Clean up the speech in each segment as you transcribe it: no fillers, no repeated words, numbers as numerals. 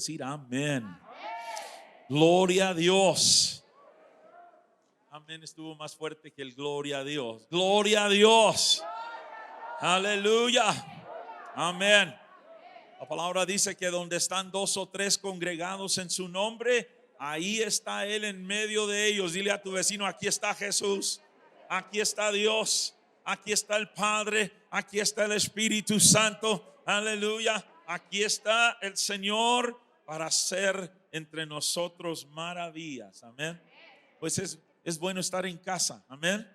decir amén. Gloria a Dios. Amén. Estuvo más fuerte que el gloria a Dios. Gloria a Dios. Aleluya. Amén. La palabra dice que donde están dos o tres congregados en su nombre, ahí está Él en medio de ellos. Dile a tu vecino: aquí está Jesús, aquí está Dios, aquí está el Padre, aquí está el Espíritu Santo. Aleluya. Aquí está el Señor para hacer entre nosotros maravillas. Amén. Pues es bueno estar en casa. Amén.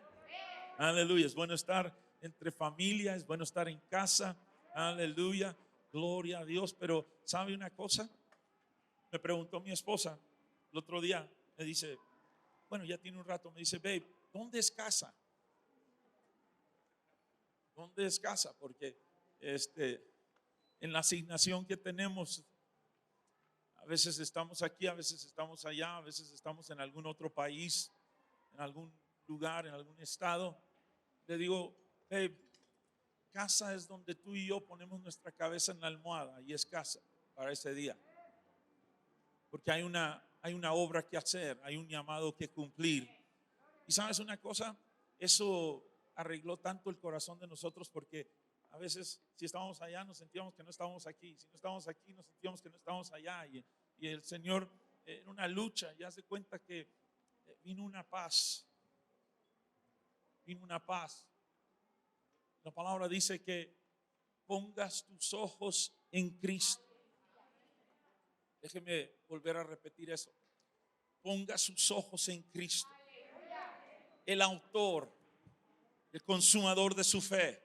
Aleluya. Es bueno estar entre familia, es bueno estar en casa. Aleluya. Gloria a Dios. Pero ¿sabe una cosa? Me preguntó mi esposa el otro día. Me dice, bueno, ya tiene un rato. Me dice: babe, ¿dónde es casa? ¿Dónde es casa? Porque en la asignación que tenemos, a veces estamos aquí, a veces estamos allá, a veces estamos en algún otro país, en algún lugar, en algún estado. Le digo: babe, casa es donde tú y yo ponemos nuestra cabeza en la almohada, y es casa para ese día. Porque hay una obra que hacer, hay un llamado que cumplir. Y sabes una cosa, eso arregló tanto el corazón de nosotros, porque a veces si estábamos allá nos sentíamos que no estábamos aquí, si no estábamos aquí nos sentíamos que no estábamos allá, y el Señor, en una lucha, ya se cuenta que vino una paz. La palabra dice que pongas tus ojos en Cristo. Déjeme volver a repetir eso. Ponga sus ojos en Cristo, el autor, el consumador de su fe.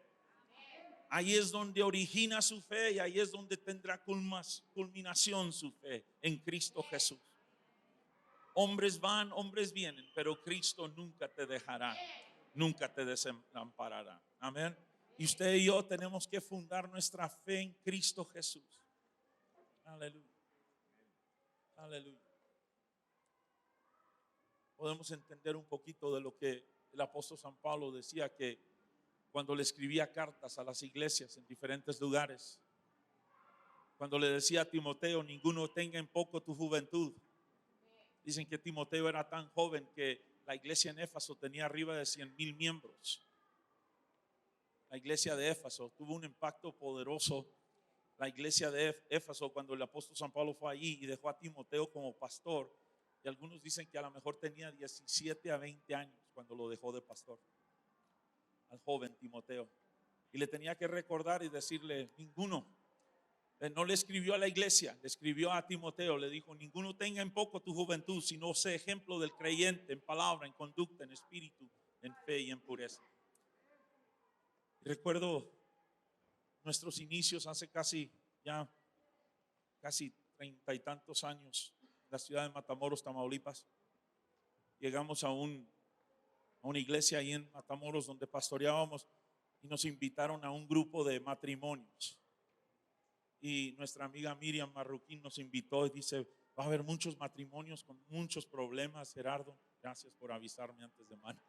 Ahí es donde origina su fe, y ahí es donde tendrá culminación su fe, en Cristo Jesús. Hombres van, hombres vienen, pero Cristo nunca te dejará, nunca te desamparará. Amén. Y usted y yo tenemos que fundar nuestra fe en Cristo Jesús. Aleluya. Aleluya. Podemos entender un poquito de lo que el apóstol San Pablo decía, que cuando le escribía cartas a las iglesias en diferentes lugares, cuando le decía a Timoteo: ninguno tenga en poco tu juventud. Dicen que Timoteo era tan joven que la iglesia en Éfeso tenía arriba de 100,000 miembros. La iglesia de Éfeso tuvo un impacto poderoso. La iglesia de Éfeso, cuando el apóstol San Pablo fue allí y dejó a Timoteo como pastor, y algunos dicen que a lo mejor tenía 17 a 20 años cuando lo dejó de pastor, al joven Timoteo, y le tenía que recordar y decirle: ninguno, no le escribió a la iglesia, le escribió a Timoteo, le dijo: ninguno tenga en poco tu juventud, sino sé ejemplo del creyente en palabra, en conducta, en espíritu, en fe y en pureza. Recuerdo nuestros inicios hace casi 30 y tantos años, en la ciudad de Matamoros, Tamaulipas. Llegamos a una iglesia ahí en Matamoros donde pastoreábamos, y nos invitaron a un grupo de matrimonios. Y nuestra amiga Miriam Marroquín nos invitó y dice: va a haber muchos matrimonios con muchos problemas. Gerardo, gracias por avisarme antes de mañana.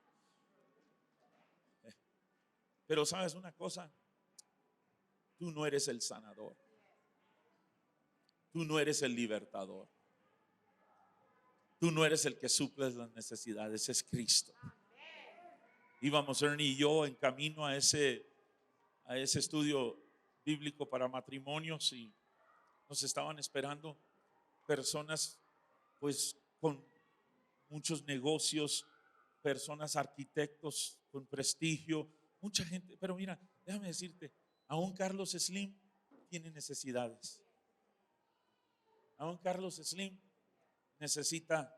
Pero sabes una cosa, tú no eres el sanador, tú no eres el libertador, tú no eres el que suple las necesidades, es Cristo. Íbamos Ernie y yo en camino a ese estudio bíblico para matrimonios, y nos estaban esperando personas pues con muchos negocios, personas arquitectos con prestigio, mucha gente. Pero mira, déjame decirte, aún Carlos Slim tiene necesidades. Aún Carlos Slim necesita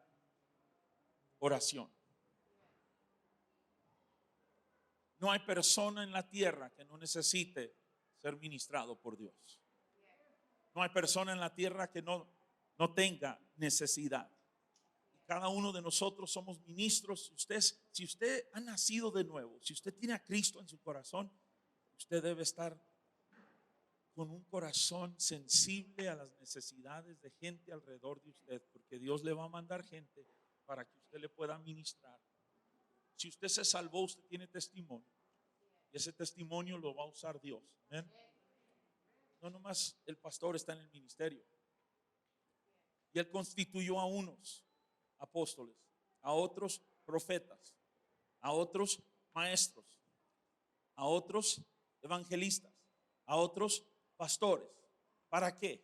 oración. No hay persona en la tierra que no necesite ser ministrado por Dios. No hay persona en la tierra que no tenga necesidad. Cada uno de nosotros somos ministros. Si usted ha nacido de nuevo, si usted tiene a Cristo en su corazón, usted debe estar con un corazón sensible a las necesidades de gente alrededor de usted, porque Dios le va a mandar gente para que usted le pueda ministrar. Si usted se salvó, usted tiene testimonio, y ese testimonio lo va a usar Dios. ¿Amén? No nomás el pastor está en el ministerio, Y Él constituyó a unos apóstoles, a otros profetas, a otros maestros, a otros evangelistas, a otros pastores. ¿Para qué?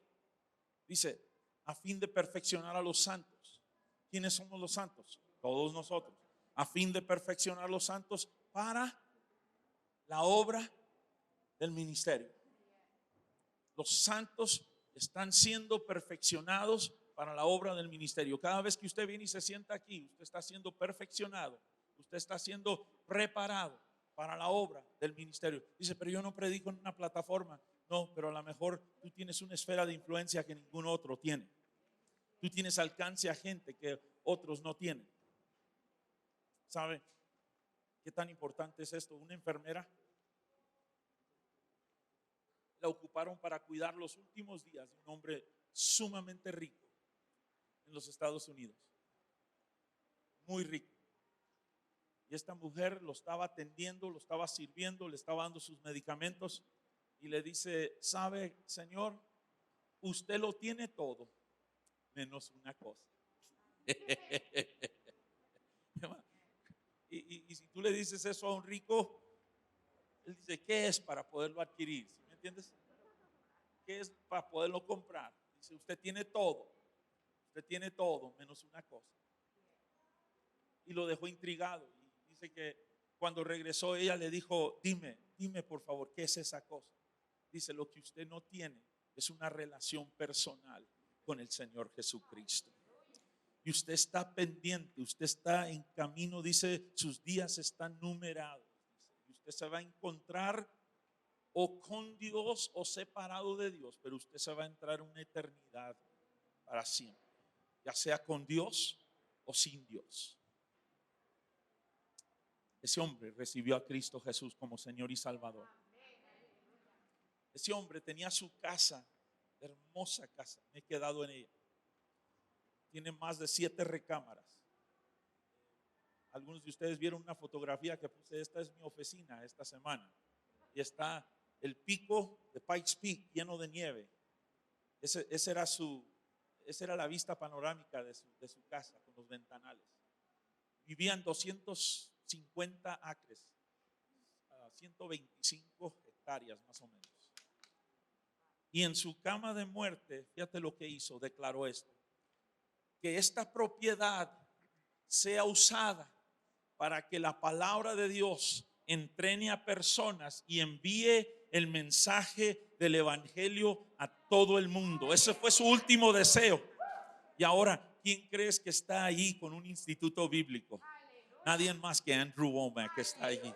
Dice, a fin de perfeccionar a los santos. ¿Quiénes somos los santos? Todos nosotros. A fin de perfeccionar a los santos para la obra del ministerio. Los santos están siendo perfeccionados para la obra del ministerio. Cada vez que usted viene y se sienta aquí, usted está siendo perfeccionado, usted está siendo preparado para la obra del ministerio. Dice, pero yo no predico en una plataforma. No, pero a lo mejor tú tienes una esfera de influencia que ningún otro tiene. Tú tienes alcance a gente que otros no tienen. ¿Sabe qué tan importante es esto? Una enfermera la ocuparon para cuidar los últimos días de un hombre sumamente rico en los Estados Unidos, muy rico. Y esta mujer lo estaba atendiendo, lo estaba sirviendo, le estaba dando sus medicamentos y le dice, ¿sabe, señor? Usted lo tiene todo, menos una cosa. Y si tú le dices eso a un rico, él dice, ¿qué es para poderlo adquirir? ¿Sí me entiendes? ¿Qué es para poderlo comprar? Dice, usted tiene todo menos una cosa. Y lo dejó intrigado. Y dice que cuando regresó ella le dijo, dime por favor, ¿qué es esa cosa? Dice, lo que usted no tiene es una relación personal con el Señor Jesucristo. Y usted está pendiente, usted está en camino, dice, sus días están numerados. Y usted se va a encontrar o con Dios o separado de Dios, pero usted se va a entrar en una eternidad para siempre, ya sea con Dios o sin Dios. Ese hombre recibió a Cristo Jesús como Señor y Salvador. Ese hombre tenía su casa, hermosa casa, me he quedado en ella. Tiene más de 7 recámaras. Algunos de ustedes vieron una fotografía que puse, esta es mi oficina esta semana. Y está el pico de Pikes Peak lleno de nieve. Esa era la vista panorámica de su casa con los ventanales. Vivían 250 acres, 125 hectáreas más o menos. Y en su cama de muerte, fíjate lo que hizo, declaró esto: que esta propiedad sea usada para que la palabra de Dios entrene a personas y envíe el mensaje del evangelio a todo el mundo. Ese fue su último deseo. Y ahora, ¿quién crees que está ahí con un instituto bíblico? Nadie más que Andrew Wommack que está allí.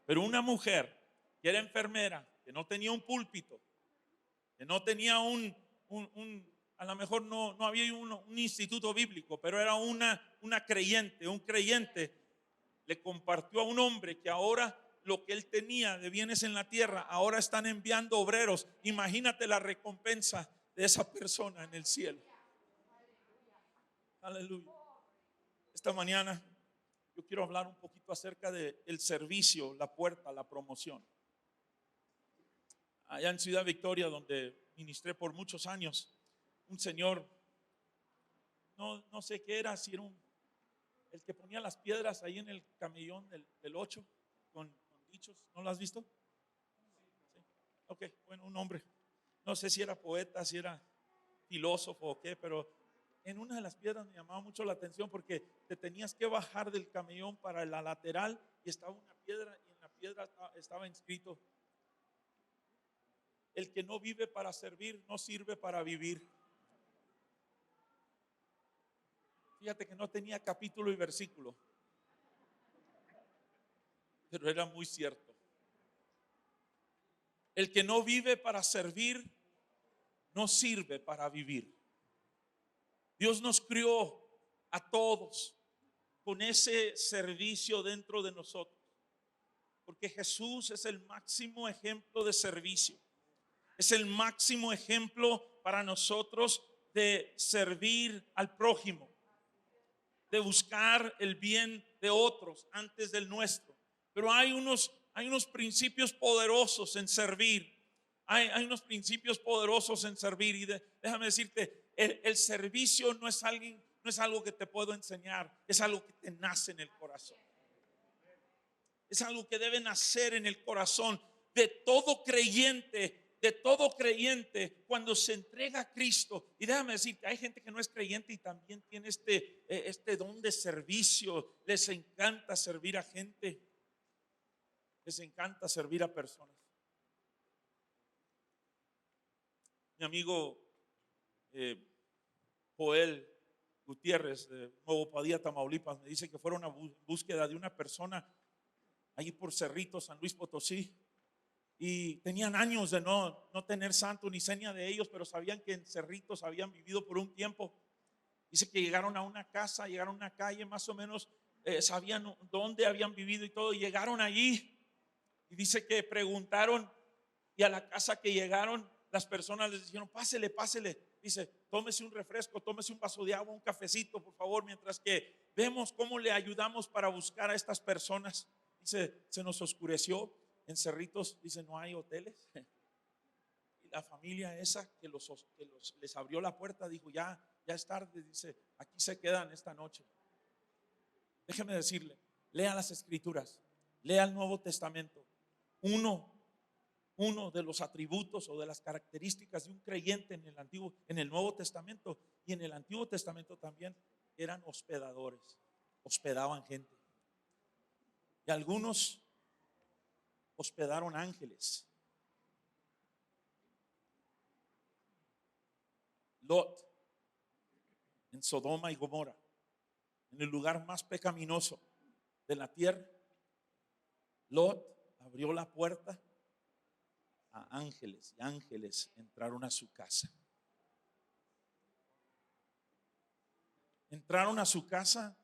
Pero una mujer que era enfermera, que no tenía un púlpito, que no tenía a lo mejor no había un instituto bíblico, pero era una creyente, un creyente le compartió a un hombre que ahora lo que él tenía de bienes en la tierra, ahora están enviando obreros. Imagínate la recompensa de esa persona en el cielo. Aleluya. Esta mañana yo quiero hablar un poquito acerca del servicio, la puerta, la promoción. Allá en Ciudad Victoria, donde ministré por muchos años, un señor, no sé qué era, si era el que ponía las piedras ahí en el camellón del 8 con dichos. ¿No lo has visto? Sí. Ok, bueno, un hombre. No sé si era poeta, si era filósofo o qué, pero en una de las piedras me llamaba mucho la atención porque te tenías que bajar del camellón para la lateral y estaba una piedra y en la piedra estaba inscrito: el que no vive para servir, no sirve para vivir. Fíjate que no tenía capítulo y versículo, pero era muy cierto. El que no vive para servir, no sirve para vivir. Dios nos crió a todos con ese servicio dentro de nosotros, porque Jesús es el máximo ejemplo de servicio. Es el máximo ejemplo para nosotros de servir al prójimo, de buscar el bien de otros antes del nuestro. Pero hay unos principios poderosos en servir. Hay unos principios poderosos en servir. Y déjame decirte, el servicio no es algo que te puedo enseñar, es algo que te nace en el corazón. Es algo que debe nacer en el corazón de todo creyente cuando se entrega a Cristo. Y déjame decirte, hay gente que no es creyente y también tiene este don de servicio. Les encanta servir a gente, les encanta servir a personas. Mi amigo Joel Gutiérrez de Nuevo Padilla, Tamaulipas, me dice que fueron a búsqueda de una persona allí por Cerritos, San Luis Potosí, y tenían años de no tener santo ni seña de ellos, pero sabían que en Cerritos habían vivido por un tiempo. Dice que llegaron a una casa, llegaron a una calle, más o menos sabían dónde habían vivido y todo, y llegaron allí, y dice que preguntaron, y a la casa que llegaron, las personas les dijeron: pásele, pásele. Dice: tómese un refresco, tómese un vaso de agua, un cafecito, por favor, mientras que vemos cómo le ayudamos para buscar a estas personas. Dice: se nos oscureció en Cerritos, dice, no hay hoteles. Y la familia esa que les abrió la puerta dijo: ya es tarde, dice, aquí se quedan esta noche. Déjeme decirle, lea las escrituras, lea el Nuevo Testamento. Uno de los atributos o de las características de un creyente en el Nuevo Testamento y en el Antiguo Testamento también, eran hospedadores, hospedaban gente. Y algunos hospedaron ángeles. Lot, en Sodoma y Gomorra, en el lugar más pecaminoso de la tierra, Lot abrió la puerta a ángeles, y ángeles entraron a su casa. Entraron a su casa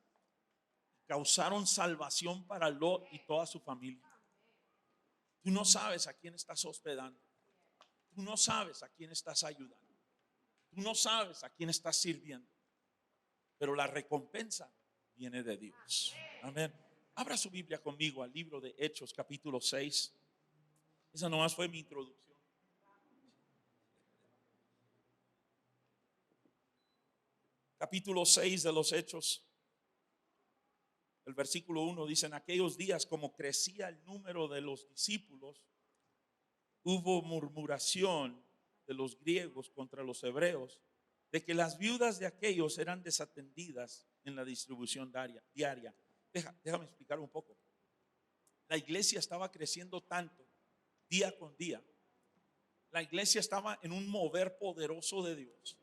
y causaron salvación para Lot y toda su familia. Tú no sabes a quién estás hospedando. Tú no sabes a quién estás ayudando. Tú no sabes a quién estás sirviendo. Pero la recompensa viene de Dios. Amén. Abra su Biblia conmigo al libro de Hechos, capítulo 6. Esa nomás fue mi introducción. Capítulo 6 de los Hechos. El versículo 1 dice: en aquellos días, como crecía el número de los discípulos, hubo murmuración de los griegos contra los hebreos, de que las viudas de aquellos eran desatendidas en la distribución diaria. Déjame explicar un poco. La iglesia estaba creciendo tanto día con día. La iglesia estaba en un mover poderoso de Dios,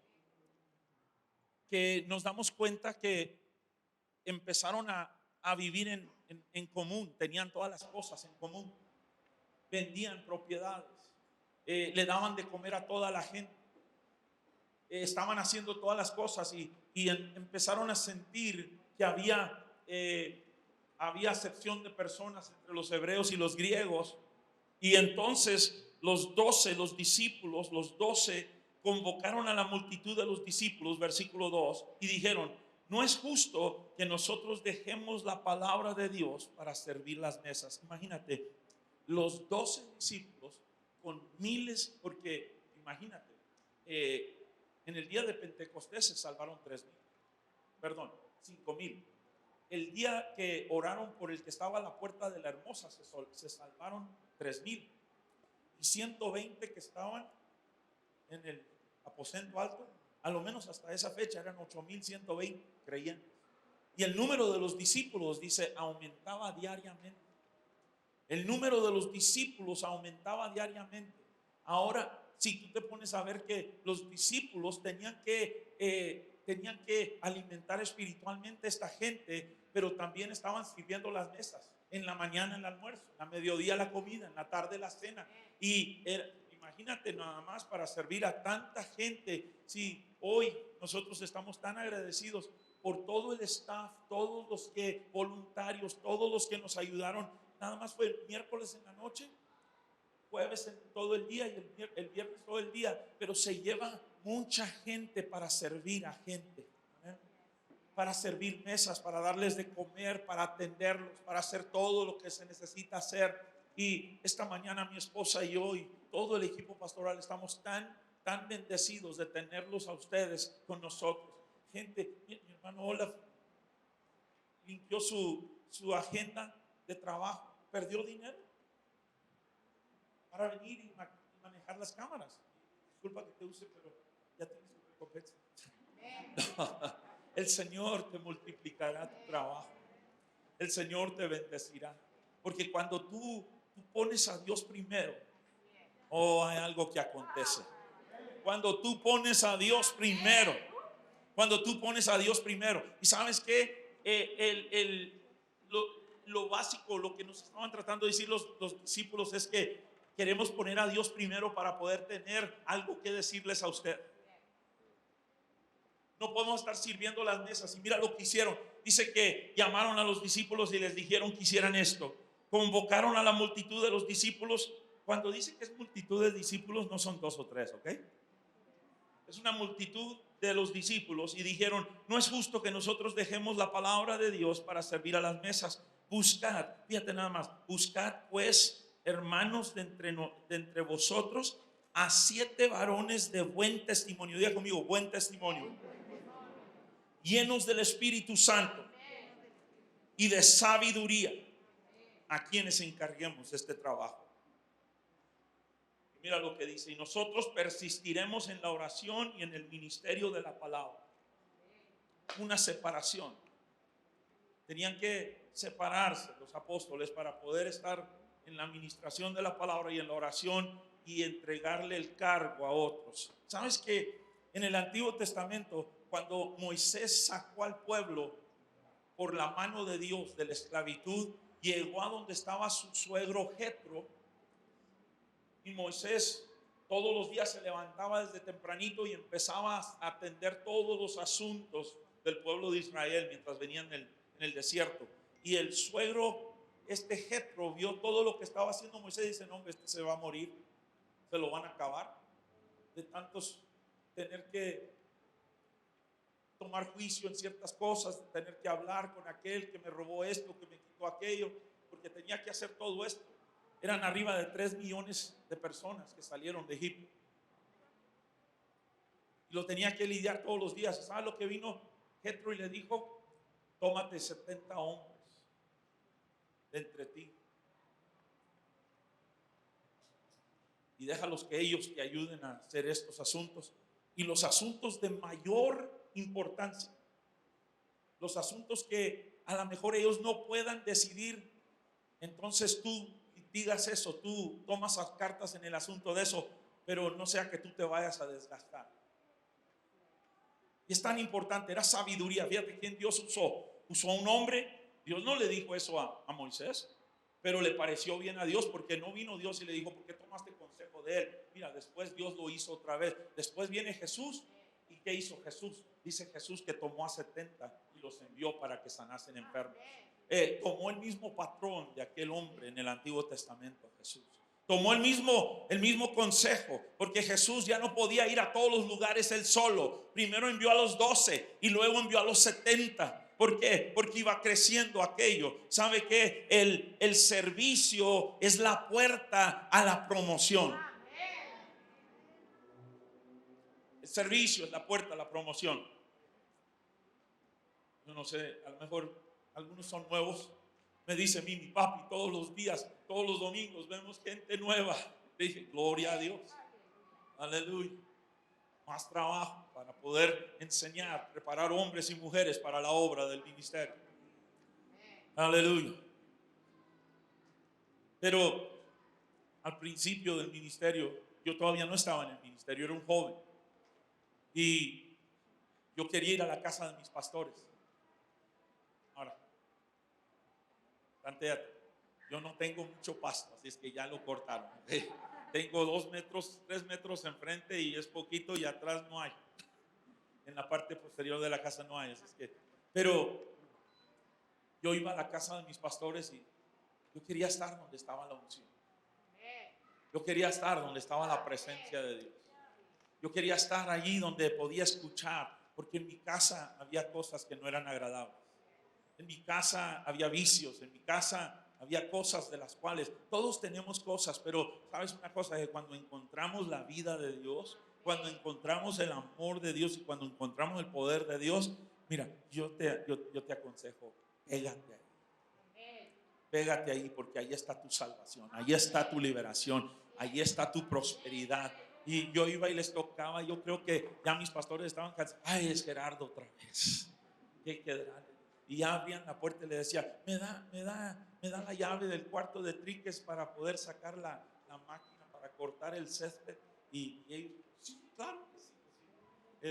que nos damos cuenta que empezaron a vivir en común, tenían todas las cosas en común, vendían propiedades, le daban de comer a toda la gente, estaban haciendo todas las cosas y empezaron a sentir que había acepción de personas entre los hebreos y los griegos. Y entonces los 12 convocaron a la multitud de los discípulos, versículo 2, y dijeron: no es justo que nosotros dejemos la palabra de Dios para servir las mesas. Imagínate, los 12 discípulos con miles, porque imagínate, en el día de Pentecostés se salvaron 5,000. El día que oraron por el que estaba a la puerta de la Hermosa se salvaron 3,000. Y 120 que estaban en el aposento alto, a lo menos hasta esa fecha eran 8,120 creyentes. Y el número de los discípulos, dice, aumentaba diariamente. El número de los discípulos aumentaba diariamente. Ahora, si tú te pones a ver que los discípulos tenían que alimentar espiritualmente a esta gente, pero también estaban sirviendo las mesas. En la mañana el almuerzo, a mediodía la comida, en la tarde la cena. Y imagínate nada más para servir a tanta gente. Si hoy nosotros estamos tan agradecidos por todo el staff, todos los que voluntarios, todos los que nos ayudaron. Nada más fue el miércoles en la noche, jueves en todo el día y el viernes todo el día, pero se lleva mucha gente para servir a gente, ¿eh? Para servir mesas, para darles de comer, para atenderlos, para hacer todo lo que se necesita hacer. Y esta mañana mi esposa y yo y todo el equipo pastoral estamos tan tan bendecidos de tenerlos a ustedes con nosotros. Gente, mi hermano Olaf limpió su agenda de trabajo, perdió dinero para venir y manejar las cámaras. Disculpa que te use, pero ya tienes tu recompensa. El Señor te multiplicará tu trabajo. El Señor te bendecirá. Porque cuando tú pones a Dios primero, hay algo que acontece. Cuando tú pones a Dios primero, cuando tú pones a Dios primero. Y sabes que lo básico, lo que nos estaban tratando de decir los discípulos es que queremos poner a Dios primero para poder tener algo que decirles a usted. No podemos estar sirviendo las mesas. Y mira lo que hicieron. Dice que llamaron a los discípulos y les dijeron que hicieran esto. Convocaron a la multitud de los discípulos. Cuando dice que es multitud de discípulos, no son 2 o 3, ¿ok? Es una multitud de los discípulos y dijeron: no es justo que nosotros dejemos la palabra de Dios para servir a las mesas. Buscad, fíjate nada más, buscad pues, hermanos, de entre vosotros a 7 varones de buen testimonio. Diga conmigo, buen testimonio, llenos del Espíritu Santo y de sabiduría, a quienes encarguemos este trabajo. Mira lo que dice: y nosotros persistiremos en la oración y en el ministerio de la palabra. Una separación. Tenían que separarse los apóstoles para poder estar en la administración de la palabra y en la oración y entregarle el cargo a otros. ¿Sabes que en el Antiguo Testamento, cuando Moisés sacó al pueblo por la mano de Dios de la esclavitud, llegó a donde estaba su suegro Jetro? Y Moisés todos los días se levantaba desde tempranito y empezaba a atender todos los asuntos del pueblo de Israel mientras venían en el desierto. Y el suegro, Jetro, vio todo lo que estaba haciendo Moisés y dice: no, hombre, este se va a morir, se lo van a acabar de tantos tener que tomar juicio en ciertas cosas, de tener que hablar con aquel que me robó esto, que me quitó aquello, porque tenía que hacer todo esto. Eran arriba de 3 millones de personas que salieron de Egipto. Y lo tenía que lidiar todos los días. ¿Sabes lo que vino Jetro y le dijo? Tómate 70 hombres de entre ti y déjalos que ellos te ayuden a hacer estos asuntos. Y los asuntos de mayor importancia, los asuntos que a lo mejor ellos no puedan decidir, entonces tú digas eso, tú tomas las cartas en el asunto de eso, pero no sea que tú te vayas a desgastar. Y es tan importante, era sabiduría. Fíjate quién Dios usó a un hombre. Dios no le dijo eso a Moisés, pero le pareció bien a Dios, porque no vino Dios y le dijo: ¿por qué tomaste consejo de él? Mira, después Dios lo hizo otra vez. Después viene Jesús. ¿Y qué hizo Jesús? Dice Jesús que tomó a 70 y los envió para que sanasen enfermos. Tomó el mismo patrón de aquel hombre en el Antiguo Testamento. Jesús tomó el mismo consejo, porque Jesús ya no podía ir a todos los lugares él solo. Primero envió a los 12 y luego envió a los 70. ¿Por qué? Porque iba creciendo aquello. ¿Sabe qué? El servicio es la puerta a la promoción. El servicio es la puerta a la promoción. Yo no sé, a lo mejor algunos son nuevos. Me dice mi papi, todos los días, todos los domingos vemos gente nueva. Le dije: gloria a Dios, aleluya. Más trabajo para poder enseñar, preparar hombres y mujeres para la obra del ministerio. Aleluya. Pero al principio del ministerio, yo todavía no estaba en el ministerio, era un joven. Y yo quería ir a la casa de mis pastores. Ahora, plantéate, yo no tengo mucho pasto, así es que ya lo cortaron. Tengo 2 metros, 3 metros enfrente y es poquito, y atrás no hay. En la parte posterior de la casa no hay, así es que. Pero yo iba a la casa de mis pastores y yo quería estar donde estaba la unción. Yo quería estar donde estaba la presencia de Dios. Yo quería estar allí donde podía escuchar, porque en mi casa había cosas que no eran agradables. En mi casa había vicios, en mi casa había cosas de las cuales todos tenemos cosas, pero sabes una cosa, que cuando encontramos la vida de Dios, Cuando encontramos el amor de Dios y cuando encontramos el poder de Dios, mira, yo te aconsejo, pégate ahí. Pégate ahí, porque ahí está tu salvación, ahí está tu liberación, ahí está tu prosperidad. Y yo iba y les tocaba. Yo creo que ya mis pastores estaban cansados. Ay, es Gerardo otra vez. ¿Qué quedará? Y ya abrían la puerta y le decía, me da la llave del cuarto de triques para poder sacar la máquina para cortar el césped. Y ellos, sí, claro que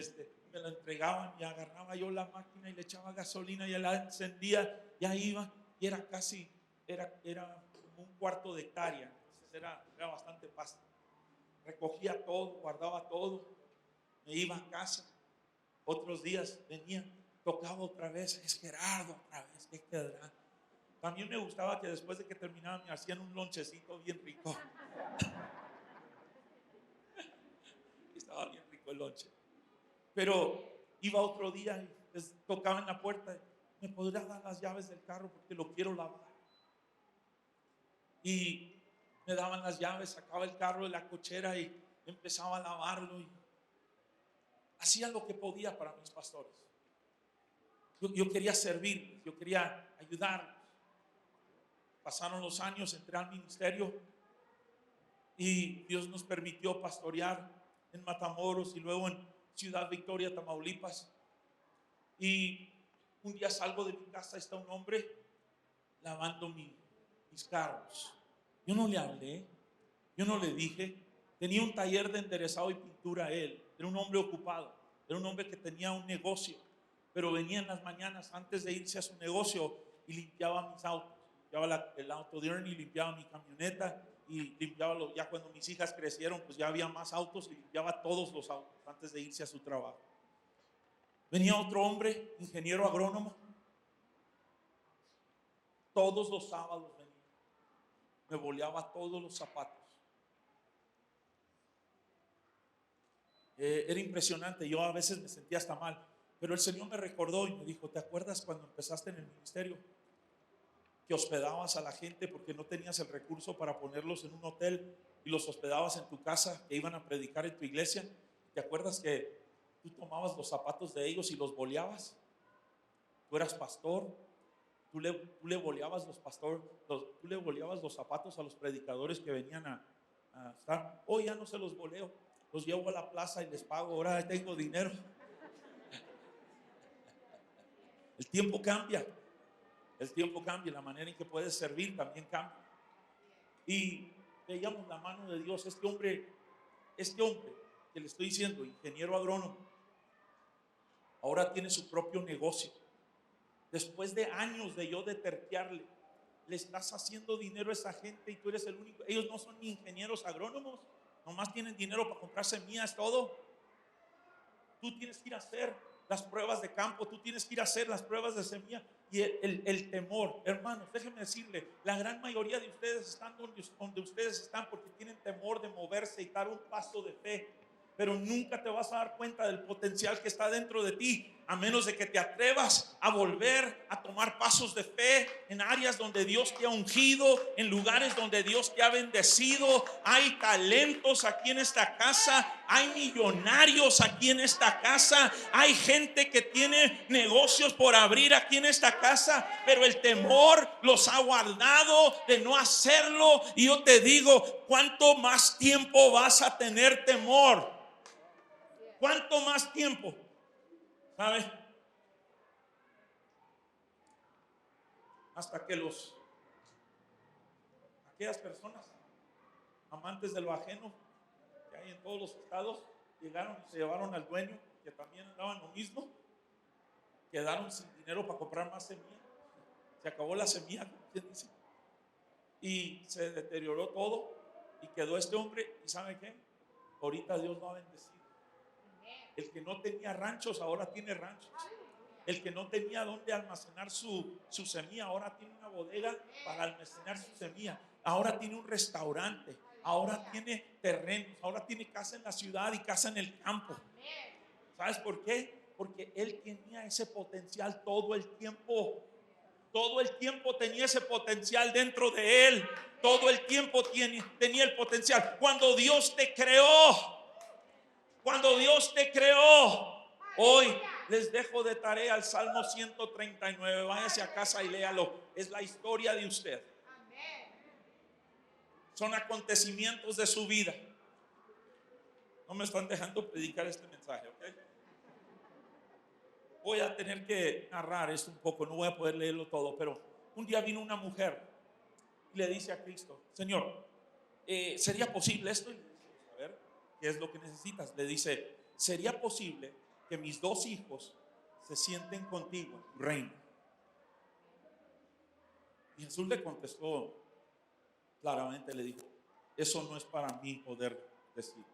sí. Me la entregaban y agarraba yo la máquina y le echaba gasolina y la encendía. Ya iba y era casi, era como un cuarto de hectárea. Entonces era bastante pasto. Recogía todo, guardaba todo, me iba a casa. Otros días venía, tocaba otra vez, es Gerardo otra vez, ¿qué quedará? También me gustaba que después de que terminaban me hacían un lonchecito bien rico. Estaba bien rico el lonche. Pero iba otro día y tocaba en la puerta, ¿me podría dar las llaves del carro porque lo quiero lavar? Y me daban las llaves, sacaba el carro de la cochera y empezaba a lavarlo y hacía lo que podía para mis pastores. Yo quería servir, yo quería ayudar. Pasaron los años, entré al ministerio y Dios nos permitió pastorear en Matamoros y luego en Ciudad Victoria, Tamaulipas. Y un día salgo de mi casa, está un hombre lavando mis carros. Yo no le hablé, yo no le dije. Tenía un taller de enderezado y pintura él. Era un hombre ocupado, era un hombre que tenía un negocio, pero venía en las mañanas antes de irse a su negocio y limpiaba mis autos. Limpiaba el auto de Ernie, limpiaba mi camioneta y limpiaba ya cuando mis hijas crecieron, pues ya había más autos y limpiaba todos los autos antes de irse a su trabajo. Venía otro hombre, ingeniero agrónomo. Todos los sábados venía. Me boleaba todos los zapatos. Era impresionante. Yo a veces me sentía hasta mal, pero el Señor me recordó y me dijo, ¿te acuerdas cuando empezaste en el ministerio? Que hospedabas a la gente porque no tenías el recurso para ponerlos en un hotel y los hospedabas en tu casa, que iban a predicar en tu iglesia. ¿Te acuerdas que tú tomabas los zapatos de ellos y los boleabas? Tú eras pastor, tú le boleabas tú le boleabas los zapatos a los predicadores que venían a estar. Hoy ya no se los boleo, los llevo a la plaza y les pago, ahora tengo dinero. El tiempo cambia, la manera en que puedes servir también cambia. Y veíamos la mano de Dios. Este hombre que le estoy diciendo, ingeniero agrónomo, ahora tiene su propio negocio. Después de años de yo de terquearle, le estás haciendo dinero a esa gente y tú eres el único. Ellos no son ni ingenieros agrónomos, nomás tienen dinero para comprar semillas, todo. Tú tienes que ir a hacer las pruebas de campo, tú tienes que ir a hacer las pruebas de semilla. Y el temor, hermanos, déjenme decirle, la gran mayoría de ustedes están donde ustedes están porque tienen temor de moverse y dar un paso de fe. Pero nunca te vas a dar cuenta del potencial que está dentro de ti, a menos de que te atrevas a volver a tomar pasos de fe en áreas donde Dios te ha ungido, en lugares donde Dios te ha bendecido. Hay talentos aquí en esta casa, hay millonarios aquí en esta casa, hay gente que tiene negocios por abrir aquí en esta casa, pero el temor los ha guardado de no hacerlo. Y yo te digo, ¿cuánto más tiempo vas a tener temor? ¿Cuánto más tiempo? ¿Sabes? Hasta que aquellas personas amantes de lo ajeno que hay en todos los estados llegaron y se llevaron al dueño, que también andaban lo mismo, quedaron sin dinero para comprar más semilla, se acabó la semilla, y se deterioró todo y quedó este hombre. ¿Y sabe qué? Ahorita Dios lo ha bendecido. El que no tenía ranchos ahora tiene ranchos. El que no tenía dónde almacenar su semilla ahora tiene una bodega para almacenar su semilla. Ahora tiene un restaurante. Ahora tiene terrenos. Ahora tiene casa en la ciudad y casa en el campo. ¿Sabes por qué? Porque él tenía ese potencial todo el tiempo. Todo el tiempo tenía ese potencial dentro de él. Todo el tiempo tenía el potencial. Cuando Dios te creó, Cuando Dios te creó. Hoy les dejo de tarea el Salmo 139. Váyase a casa y léalo. Es la historia de usted. Son acontecimientos de su vida. No me están dejando predicar este mensaje, ¿ok? Voy a tener que narrar esto un poco. No voy a poder leerlo todo, pero un día vino una mujer y le dice a Cristo: Señor, ¿sería posible esto? Y le dice: a ver, ¿qué es lo que necesitas? Le dice: ¿sería posible que mis 2 hijos se sienten contigo en tu reino? Y Jesús le contestó claramente, le dijo: eso no es para mí poder decir.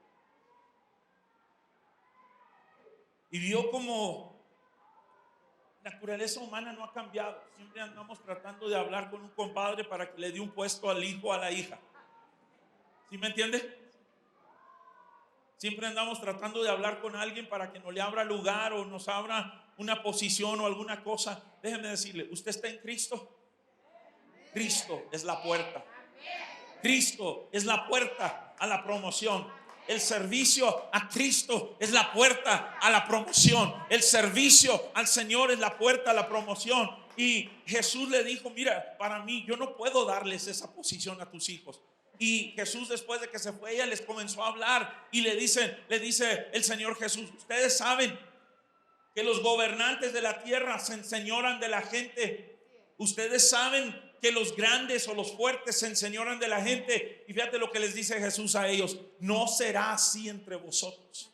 Y vio como la naturaleza humana no ha cambiado. Siempre andamos tratando de hablar con un compadre para que le dé un puesto al hijo o a la hija. ¿Sí me entiende? Siempre andamos tratando de hablar con alguien para que nos le abra lugar o nos abra una posición o alguna cosa. Déjeme decirle, ¿usted está en Cristo? Cristo es la puerta. Cristo es la puerta a la promoción. El servicio a Cristo es la puerta a la promoción. El servicio al Señor es la puerta a la promoción. Y Jesús le dijo: mira, para mí, yo no puedo darles esa posición a tus hijos. Y Jesús, después de que se fue ella, les comenzó a hablar y le dice el Señor Jesús: ustedes saben que los gobernantes de la tierra se enseñoran de la gente. Ustedes saben que los grandes o los fuertes se enseñoran de la gente. Y fíjate lo que les dice Jesús a ellos: no será así entre vosotros,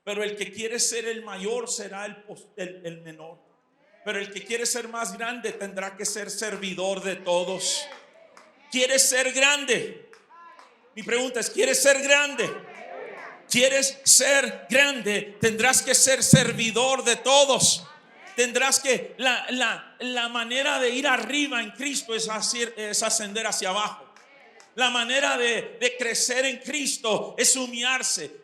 pero el que quiere ser el mayor será el menor. Pero el que quiere ser más grande tendrá que ser servidor de todos. ¿Quieres ser grande? Mi pregunta es: ¿quieres ser grande? ¿Quieres ser grande? Tendrás que ser servidor de todos. Tendrás que la manera de ir arriba en Cristo es ascender hacia abajo. La manera de crecer en Cristo es humillarse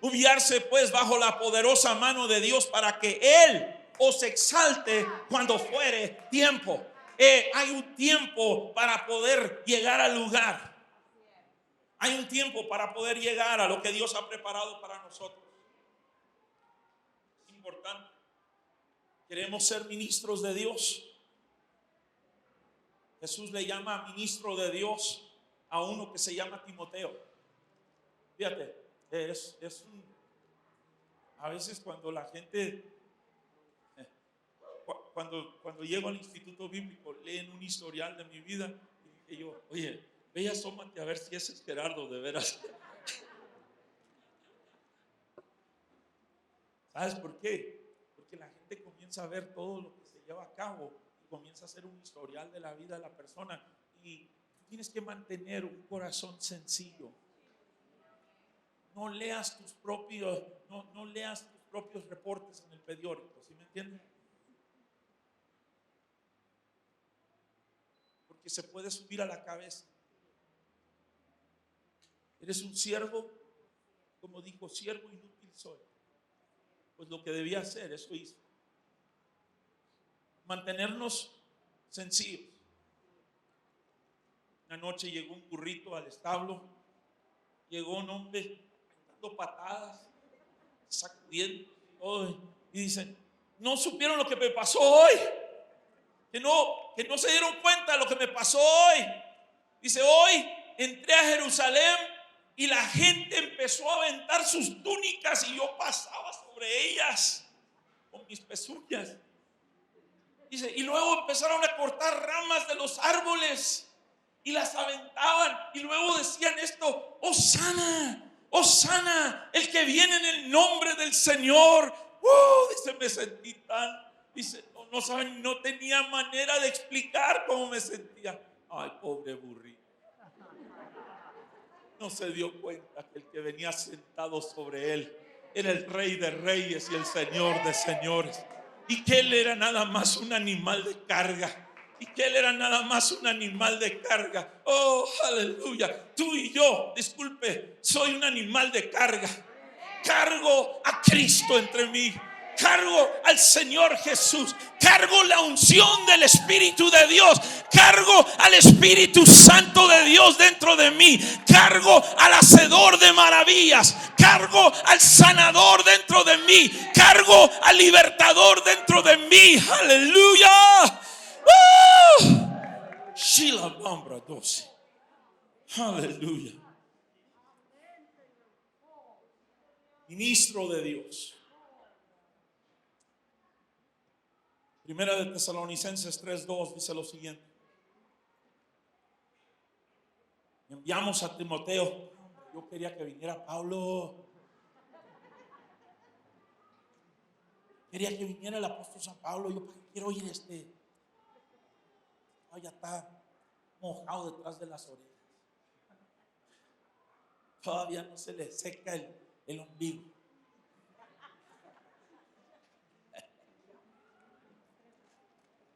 pues bajo la poderosa mano de Dios, para que Él os exalte cuando fuere tiempo. Hay un tiempo para poder llegar al lugar. Hay un tiempo para poder llegar a lo que Dios ha preparado para nosotros. Es importante. Queremos ser ministros de Dios. Jesús le llama ministro de Dios a uno que se llama Timoteo. Fíjate, a veces cuando la gente, cuando llego al instituto bíblico, leen un historial de mi vida y yo: oye, ve y asómate a ver si ese es Gerardo de veras. ¿Sabes por qué? Porque la gente comienza a ver todo lo que se lleva a cabo y comienza a hacer un historial de la vida de la persona. Y tú tienes que mantener un corazón sencillo. No leas tus propios reportes en el periódico, ¿sí me entiendes? Porque se puede subir a la cabeza. Eres un siervo, como dijo: siervo inútil soy. Pues lo que debía hacer, eso hizo. Mantenernos sencillos. Una noche llegó un burrito al establo. Llegó un hombre dando patadas, sacudiendo todo, y dicen: no supieron lo que me pasó hoy. Que no se dieron cuenta de lo que me pasó hoy. Dice: hoy entré a Jerusalén y la gente empezó a aventar sus túnicas y yo pasaba sobre ellas con mis pezuñas. Dice: y luego empezaron a cortar ramas de los árboles y las aventaban, y luego decían esto: Hosana, Hosana, el que viene en el nombre del Señor. Dice: me sentí dice, no saben, no tenía manera de explicar cómo me sentía. Ay, pobre burrito. No se dio cuenta que el que venía sentado sobre él era el Rey de Reyes y el Señor de Señores, y que él era nada más un animal de carga. Oh, aleluya. Tú y yo, disculpe, soy un animal de carga. Cargo a Cristo entre mí. cargo al Señor Jesús, cargo la unción del Espíritu de Dios, cargo al Espíritu Santo de Dios dentro de mí, cargo al hacedor de maravillas, cargo al sanador dentro de mí, cargo al libertador dentro de mí. Aleluya. Sheila Bambra 12. Aleluya. Ministro de Dios. Primera de Tesalonicenses 3:2 dice lo siguiente: enviamos a Timoteo. Yo quería que viniera Pablo. Quería que viniera el apóstol San Pablo. Yo quiero oír ya está mojado detrás de las orejas. Todavía no se le seca el ombligo.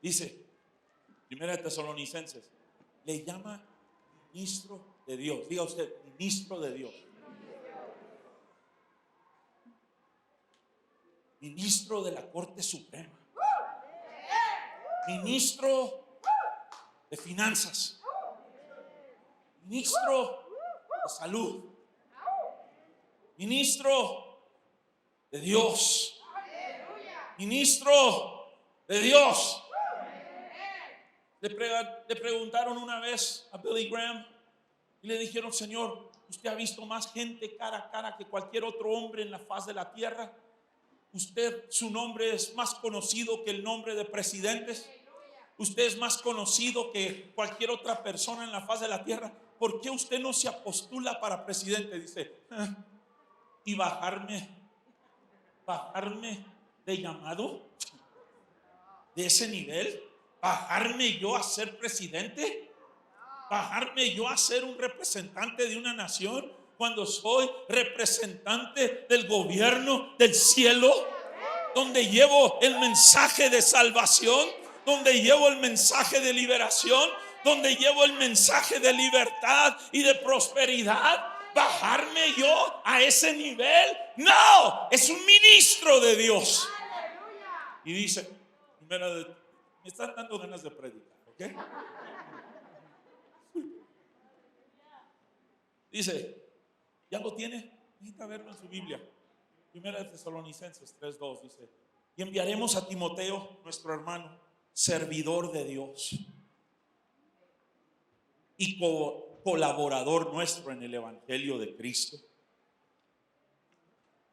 Dice, Primera de Tesalonicenses, le llama ministro de Dios. Diga usted, ministro de Dios. Ministro de la Corte Suprema. Ministro de Finanzas. Ministro de Salud. Ministro de Dios. Ministro de Dios. Le preguntaron una vez a Billy Graham y le dijeron: Señor, usted ha visto más gente cara a cara que cualquier otro hombre en la faz de la tierra. Usted, su nombre es más conocido que el nombre de presidentes. Usted es más conocido que cualquier otra persona en la faz de la tierra. ¿Por qué usted no se apostula para presidente? Dice, y bajarme de llamado de ese nivel, bajarme yo a ser presidente, bajarme yo a ser un representante de una nación, cuando soy representante del gobierno del cielo, donde llevo el mensaje de salvación, donde llevo el mensaje de liberación, donde llevo el mensaje de libertad y de prosperidad. Bajarme yo a ese nivel, no, es un ministro de Dios. Y dice, me están dando ganas de predicar, ¿ok? Dice, ¿ya lo tiene? Necesita verlo en su Biblia. Primera de Tesalonicenses 3:2 dice, y enviaremos a Timoteo, nuestro hermano, servidor de Dios y colaborador nuestro en el Evangelio de Cristo,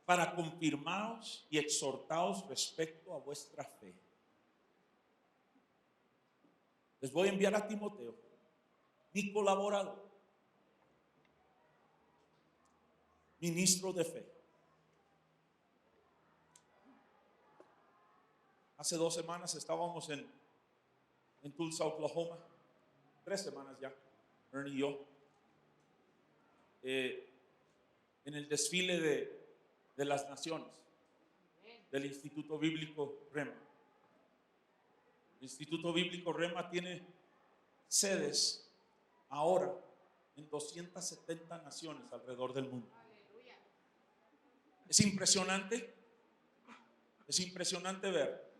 para confirmaros y exhortaos respecto a vuestra fe. Les voy a enviar a Timoteo, mi colaborador, ministro de fe. Hace 2 semanas estábamos en Tulsa, Oklahoma. 3 semanas ya, Ernie y yo, en el desfile de las naciones del Instituto Bíblico Rema. El Instituto Bíblico Rema tiene sedes ahora en 270 naciones alrededor del mundo. Es impresionante ver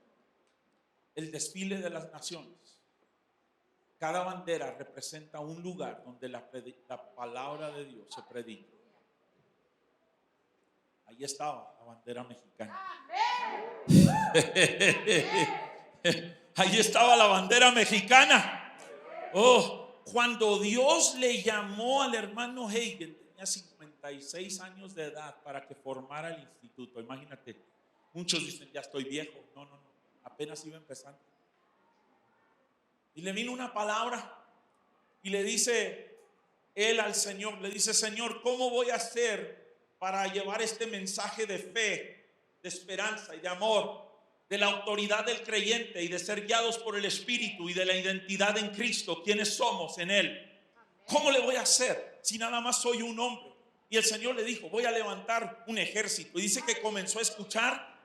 el desfile de las naciones. Cada bandera representa un lugar donde la palabra de Dios se predica. Ahí estaba la bandera mexicana. Ahí estaba la bandera mexicana. Cuando Dios le llamó al hermano Hagin, tenía 56 años de edad para que formara el instituto. Imagínate, muchos dicen, ya estoy viejo. No, apenas iba empezando. Y le vino una palabra y le dice él al Señor, le dice, Señor, ¿cómo voy a hacer para llevar este mensaje de fe, de esperanza y de amor, de la autoridad del creyente y de ser guiados por el Espíritu y de la identidad en Cristo, quienes somos en Él? ¿Cómo le voy a hacer si nada más soy un hombre? Y el Señor le dijo, voy a levantar un ejército. Y dice que comenzó a escuchar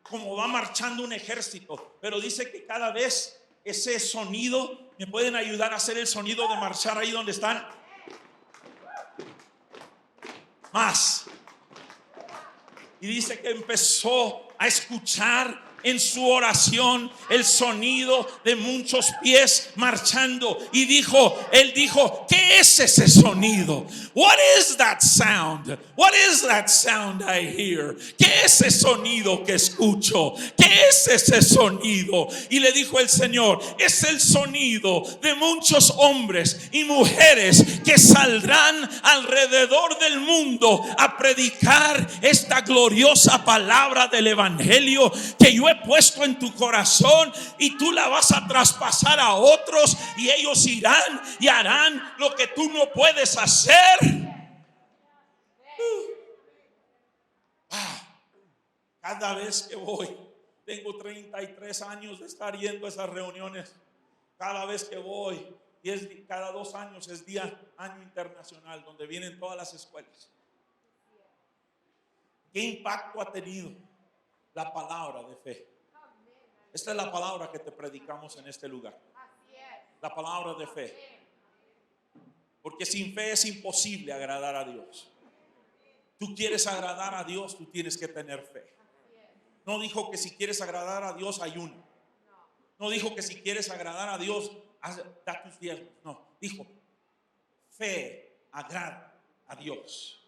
como va marchando un ejército, pero dice que cada vez ese sonido, ¿me pueden ayudar a hacer el sonido de marchar ahí donde están? Más. Y dice que empezó a escuchar en su oración el sonido de muchos pies marchando. Y él dijo, ¿qué es ese sonido? What is that sound? What is that sound I hear? ¿Qué es ese sonido que escucho? ¿Qué es ese sonido? Y le dijo el Señor, es el sonido de muchos hombres y mujeres que saldrán alrededor del mundo a predicar esta gloriosa palabra del evangelio que yo he puesto en tu corazón, y tú la vas a traspasar a otros y ellos irán y harán lo que tú no puedes hacer. Cada vez que voy, tengo 33 años de estar yendo a esas reuniones. Cada vez que voy, y cada 2 años es año internacional, donde vienen todas las escuelas. ¿Qué impacto ha tenido la palabra de fe? Esta es la palabra que te predicamos en este lugar. La palabra de fe. Porque sin fe es imposible agradar a Dios. Tú quieres agradar a Dios, tú tienes que tener fe. No dijo que si quieres agradar a Dios, ayuna. No dijo que si quieres agradar a Dios, da tus diezmos. No, dijo, fe agrada a Dios.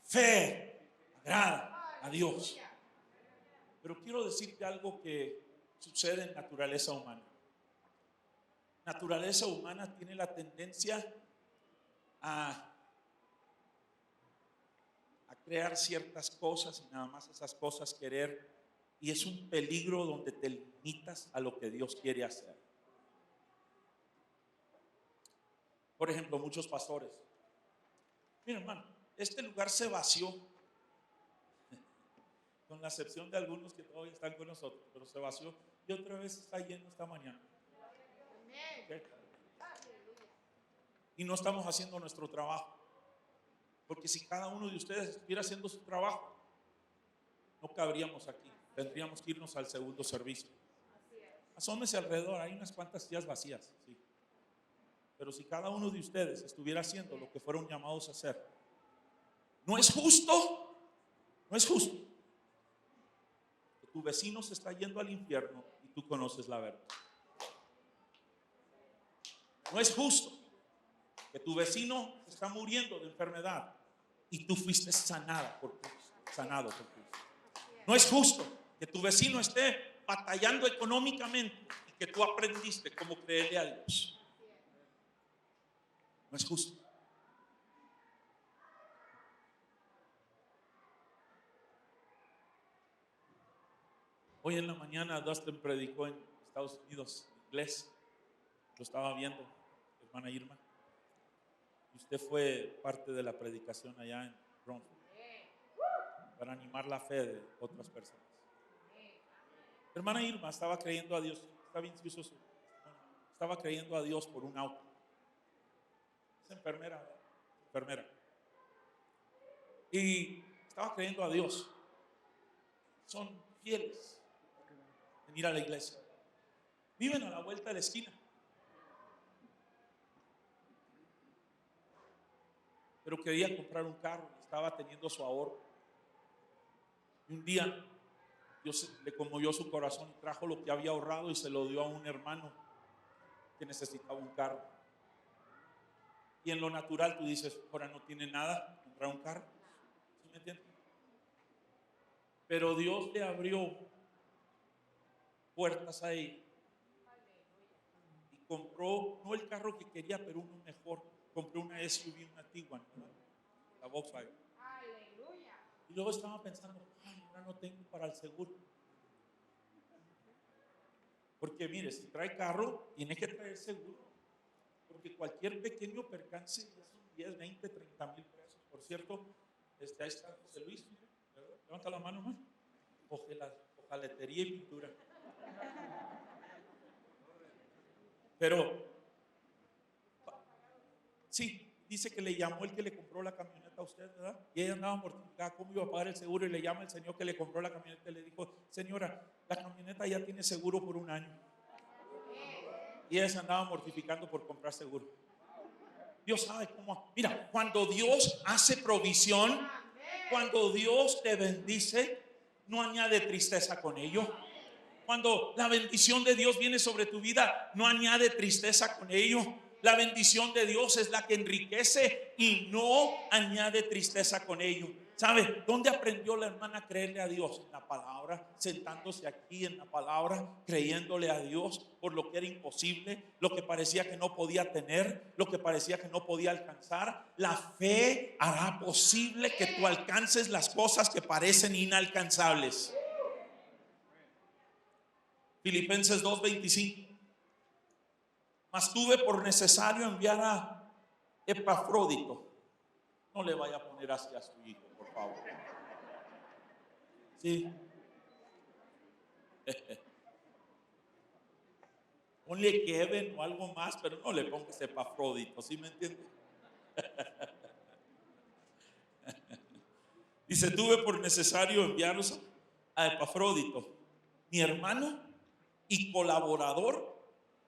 Fe agrada a Dios. Pero quiero decirte algo que sucede en naturaleza humana. Naturaleza humana tiene la tendencia a crear ciertas cosas y nada más esas cosas querer, y es un peligro donde te limitas a lo que Dios quiere hacer. Por ejemplo, muchos pastores, mira hermano, este lugar se vació, con la excepción de algunos que todavía están con nosotros, pero se vació y otra vez está lleno esta mañana. ¿Okay? Y no estamos haciendo nuestro trabajo. Porque si cada uno de ustedes estuviera haciendo su trabajo, no cabríamos aquí. Tendríamos que irnos al segundo servicio. Asómese alrededor, hay unas cuantas sillas vacías, sí. Pero si cada uno de ustedes estuviera haciendo lo que fueron llamados a hacer, no es justo. No es justo que tu vecino se está yendo al infierno y tú conoces la verdad. No es justo que tu vecino se está muriendo de enfermedad y tú fuiste sanado por Cristo. No es justo que tu vecino esté batallando económicamente y que tú aprendiste cómo creerle a Dios. No es justo. Hoy en la mañana Dustin predicó en Estados Unidos en inglés. Lo estaba viendo, hermana Irma. Usted fue parte de la predicación allá en Bronx para animar la fe de otras personas. Hermana Irma estaba creyendo a Dios. Estaba creyendo a Dios por un auto. Es enfermera. Y estaba creyendo a Dios. Son fieles en ir a la iglesia. Viven a la vuelta de la esquina. Pero quería comprar un carro, estaba teniendo su ahorro. Y un día Dios le conmovió su corazón y trajo lo que había ahorrado y se lo dio a un hermano que necesitaba un carro. Y en lo natural tú dices, ahora no tiene nada, comprar un carro. ¿Sí me entiendes? Pero Dios le abrió puertas ahí y compró, no el carro que quería, pero uno mejor. Compré una SUV, una Tiguan, ¿verdad? La Volkswagen. Y luego estaba pensando, ay, ahora no tengo para el seguro. Porque mire, si trae carro, tiene que traer seguro. Porque cualquier pequeño percance ya son 10, 20, 30 mil pesos. Por cierto, ahí está José Luis, ¿verdad? Levanta la mano, man. Hojaletería y pintura. Pero sí, dice que le llamó el que le compró la camioneta a usted, ¿verdad? Y ella andaba mortificada, ¿cómo iba a pagar el seguro? Y le llama el señor que le compró la camioneta y le dijo, señora, la camioneta ya tiene seguro por 1 año. Y ella se andaba mortificando por comprar seguro. Dios sabe cómo. Mira, cuando Dios hace provisión, cuando Dios te bendice, no añade tristeza con ello. Cuando la bendición de Dios viene sobre tu vida, no añade tristeza con ello. La bendición de Dios es la que enriquece y no añade tristeza con ello. ¿Sabe dónde aprendió la hermana a creerle a Dios? En la palabra, sentándose aquí en la palabra, creyéndole a Dios por lo que era imposible, lo que parecía que no podía tener, lo que parecía que no podía alcanzar. La fe hará posible que tú alcances las cosas que parecen inalcanzables. Filipenses 2:25. Mas tuve por necesario enviar a Epafrodito. No le vaya a poner así a su hijo, por favor. Sí. Ponle Kevin o algo más, pero no le pongas Epafrodito, ¿sí me entiende? Dice, tuve por necesario enviarlos a Epafrodito, mi hermano y colaborador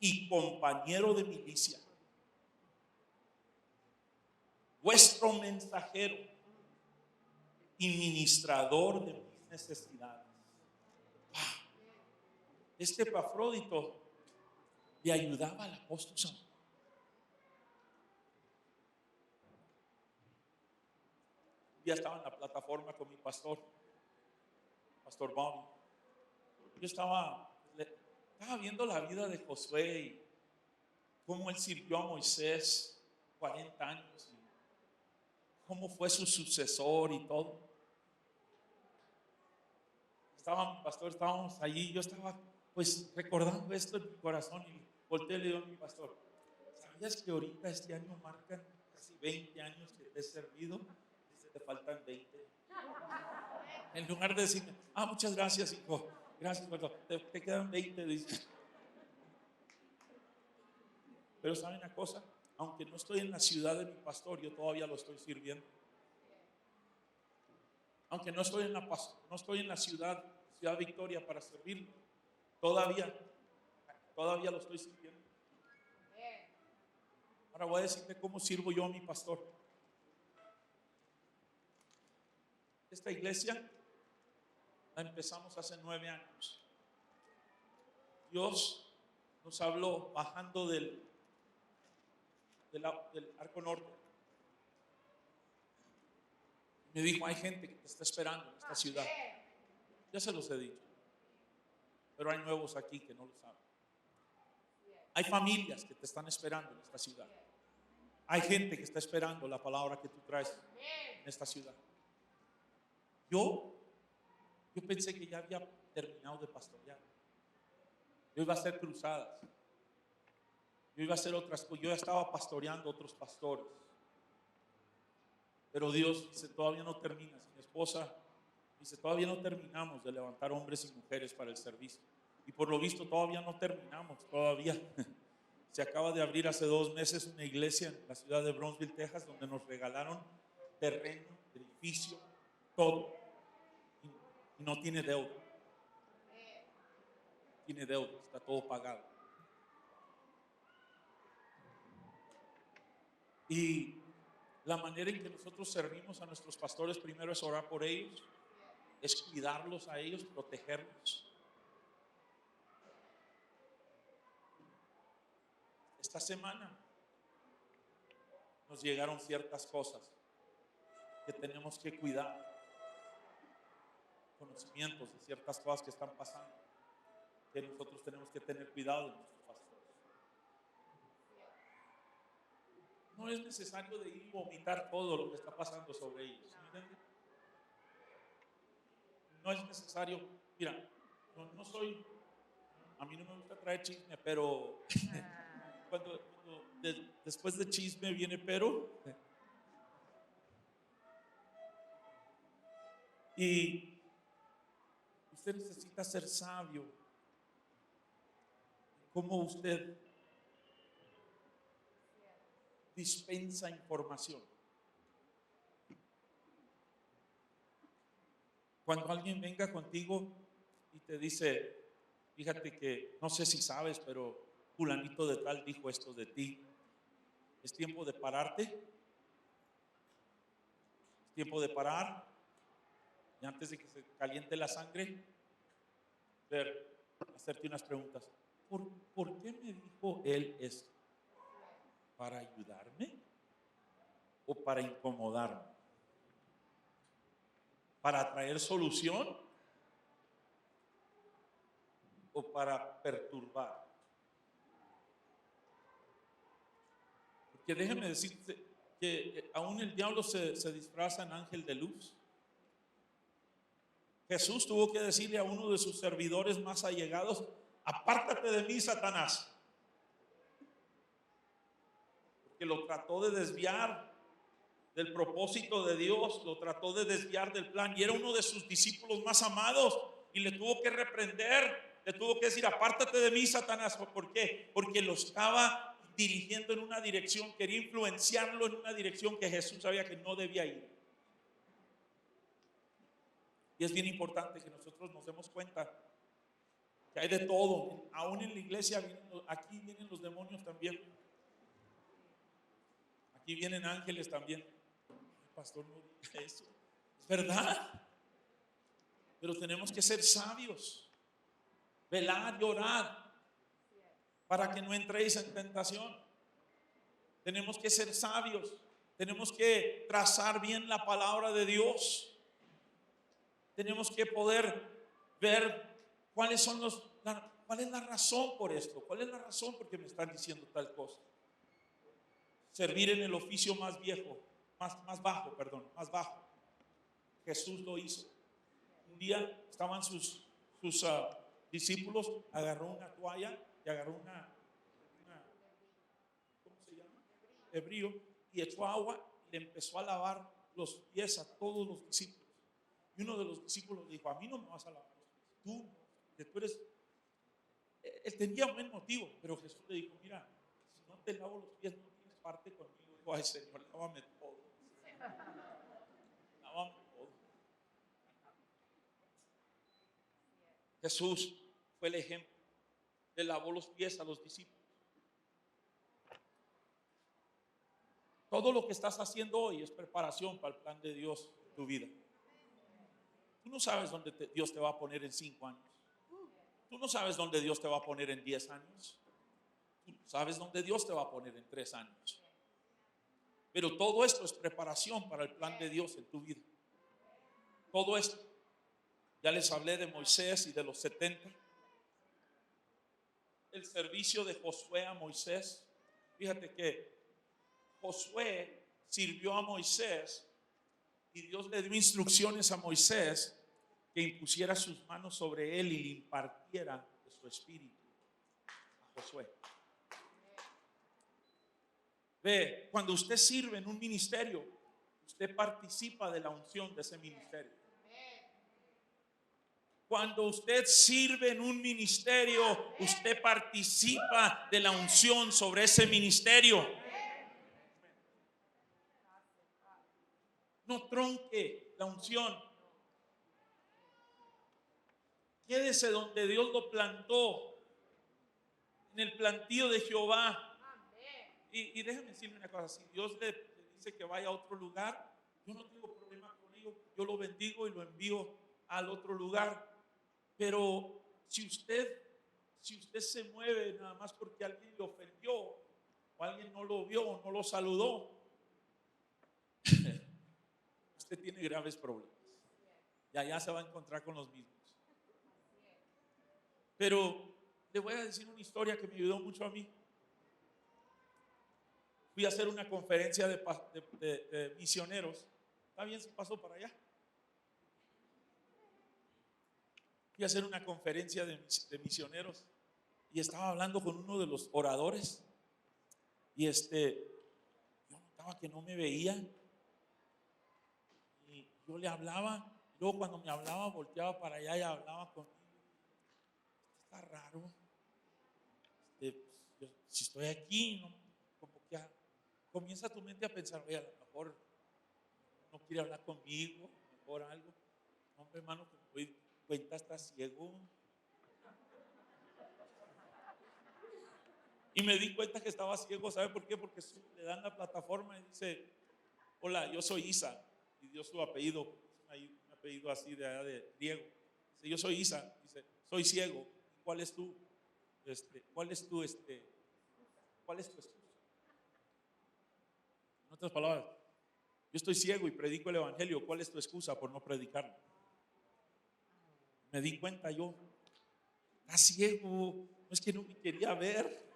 y compañero de milicia, vuestro mensajero y ministrador de mis necesidades. Este Epafrodito le ayudaba al apóstol San Pablo. Ya estaba en la plataforma con mi pastor Bobby. Yo estaba viendo la vida de Josué y cómo él sirvió a Moisés 40 años y cómo fue su sucesor y todo. Mi pastor, estábamos allí, yo estaba pues recordando esto en mi corazón y volteé y le digo a mi pastor, ¿sabías que ahorita este año marcan casi 20 años que te he servido? Dice, te faltan 20. En lugar de decirme, muchas gracias, hijo, gracias, pastor, te quedan 20, dice. Pero ¿saben una cosa? Aunque no estoy en la ciudad de mi pastor, yo todavía lo estoy sirviendo. Aunque no estoy en la ciudad Victoria para servirlo, todavía lo estoy sirviendo. Ahora voy a decirte cómo sirvo yo a mi pastor. Esta iglesia la empezamos hace 9 años. Dios nos habló bajando del Arco Norte. Me dijo, hay gente que te está esperando en esta ciudad. Ya se los he dicho, pero hay nuevos aquí que no lo saben. Hay familias que te están esperando en esta ciudad. Hay gente que está esperando la palabra que tú traes en esta ciudad. Yo pensé que ya había terminado de pastorear. Yo iba a hacer cruzadas. Yo iba a hacer otras cosas. Yo ya estaba pastoreando otros pastores. Pero Dios dice, todavía no terminas. Mi esposa dice, todavía no terminamos de levantar hombres y mujeres para el servicio. Y por lo visto todavía no terminamos. Todavía se acaba de abrir hace 2 meses una iglesia en la ciudad de Brownsville, Texas, donde nos regalaron terreno, edificio, todo. Y no tiene deuda. Tiene deuda, está todo pagado. Y la manera en que nosotros servimos a nuestros pastores primero es orar por ellos, es cuidarlos a ellos, protegerlos. Esta semana nos llegaron ciertas cosas que tenemos que cuidar, conocimientos de ciertas cosas que están pasando, que nosotros tenemos que tener cuidado de nuestros pastores. No es necesario de ir y vomitar todo lo que está pasando sobre ellos, ¿entienden? No es necesario, mira, no soy, a mí no me gusta traer chisme, pero después de chisme viene pero. Y usted necesita ser sabio. ¿Cómo usted dispensa información? Cuando alguien venga contigo y te dice, fíjate que no sé si sabes, pero fulanito de tal dijo esto de ti, es tiempo de pararte, es tiempo de parar Y antes de que se caliente la sangre, hacerte unas preguntas. ¿Por qué me dijo él esto? ¿Para ayudarme o para incomodarme? ¿Para traer solución o para perturbar? Porque déjeme decirte que aún el diablo se disfraza en ángel de luz. Jesús tuvo que decirle a uno de sus servidores más allegados: apártate de mí, Satanás. Porque lo trató de desviar del propósito de Dios, lo trató de desviar del plan, y era uno de sus discípulos más amados, y le tuvo que reprender, le tuvo que decir: apártate de mí, Satanás. ¿Por qué? Porque lo estaba dirigiendo en una dirección, quería influenciarlo en una dirección que Jesús sabía que no debía ir. Y es bien importante que nosotros nos demos cuenta que hay de todo. Aún en la iglesia, aquí vienen los demonios también. Aquí vienen ángeles también. Pastor, no diga eso. Es verdad. Pero tenemos que ser sabios, velar y orar para que no entréis en tentación. Tenemos que ser sabios. Tenemos que trazar bien la palabra de Dios. Tenemos que poder ver cuál es la razón por esto. ¿Cuál es la razón por qué me están diciendo tal cosa? Servir en el oficio más bajo. Jesús lo hizo. Un día estaban sus discípulos, agarró una toalla y agarró una ¿cómo se llama? Hebrío, y echó agua y le empezó a lavar los pies a todos los discípulos. Y uno de los discípulos le dijo: a mí no me vas a lavar los pies, tú eres. Él tenía un buen motivo, pero Jesús le dijo: mira, si no te lavo los pies, no tienes parte conmigo. Dijo: ay, Señor, lávame todo. Lávame todo. Jesús fue el ejemplo. Le lavó los pies a los discípulos. Todo lo que estás haciendo hoy es preparación para el plan de Dios en tu vida. Tú no sabes dónde Dios te va a poner en 5 años. Tú no sabes dónde Dios te va a poner en 10 años. Tú no sabes dónde Dios te va a poner en 3 años. Pero todo esto es preparación para el plan de Dios en tu vida. Todo esto. Ya les hablé de Moisés y de los 70. El servicio de Josué a Moisés. Fíjate que Josué sirvió a Moisés y Dios le dio instrucciones a Moisés que impusiera sus manos sobre él y le impartiera de su espíritu a Josué. Ve, cuando usted sirve en un ministerio, usted participa de la unción de ese ministerio. Cuando usted sirve en un ministerio, usted participa de la unción sobre ese ministerio. No tronque la unción. Quédese donde Dios lo plantó, en el plantío de Jehová. Y déjeme decirle una cosa: si Dios le dice que vaya a otro lugar, yo no tengo problema con ello. Yo lo bendigo y lo envío al otro lugar. Pero si usted se mueve nada más porque alguien le ofendió o alguien no lo vio o no lo saludó, usted tiene graves problemas. Y allá se va a encontrar con los mismos. Pero le voy a decir una historia que me ayudó mucho a mí. Fui a hacer una conferencia de misioneros. ¿Está bien si paso para allá? Fui a hacer una conferencia de misioneros y estaba hablando con uno de los oradores y yo notaba que no me veía y yo le hablaba. Luego cuando me hablaba volteaba para allá y hablaba conmigo. Está raro. Si estoy aquí, no, como que comienza tu mente a pensar: oye, a lo mejor no quiere hablar conmigo, a lo mejor algo. Hombre, hermano, que me doy cuenta, está ciego. Y me di cuenta que estaba ciego. ¿Sabe por qué? Porque le dan la plataforma y dice: hola, yo soy Isa, y dio su apellido, un apellido así de griego. Dice, yo soy Isa. Dice, soy ciego. ¿Cuál es tu excusa? En otras palabras, yo estoy ciego y predico el evangelio. ¿Cuál es tu excusa por no predicarlo? Me di cuenta yo, está ciego, no es que no me quería ver.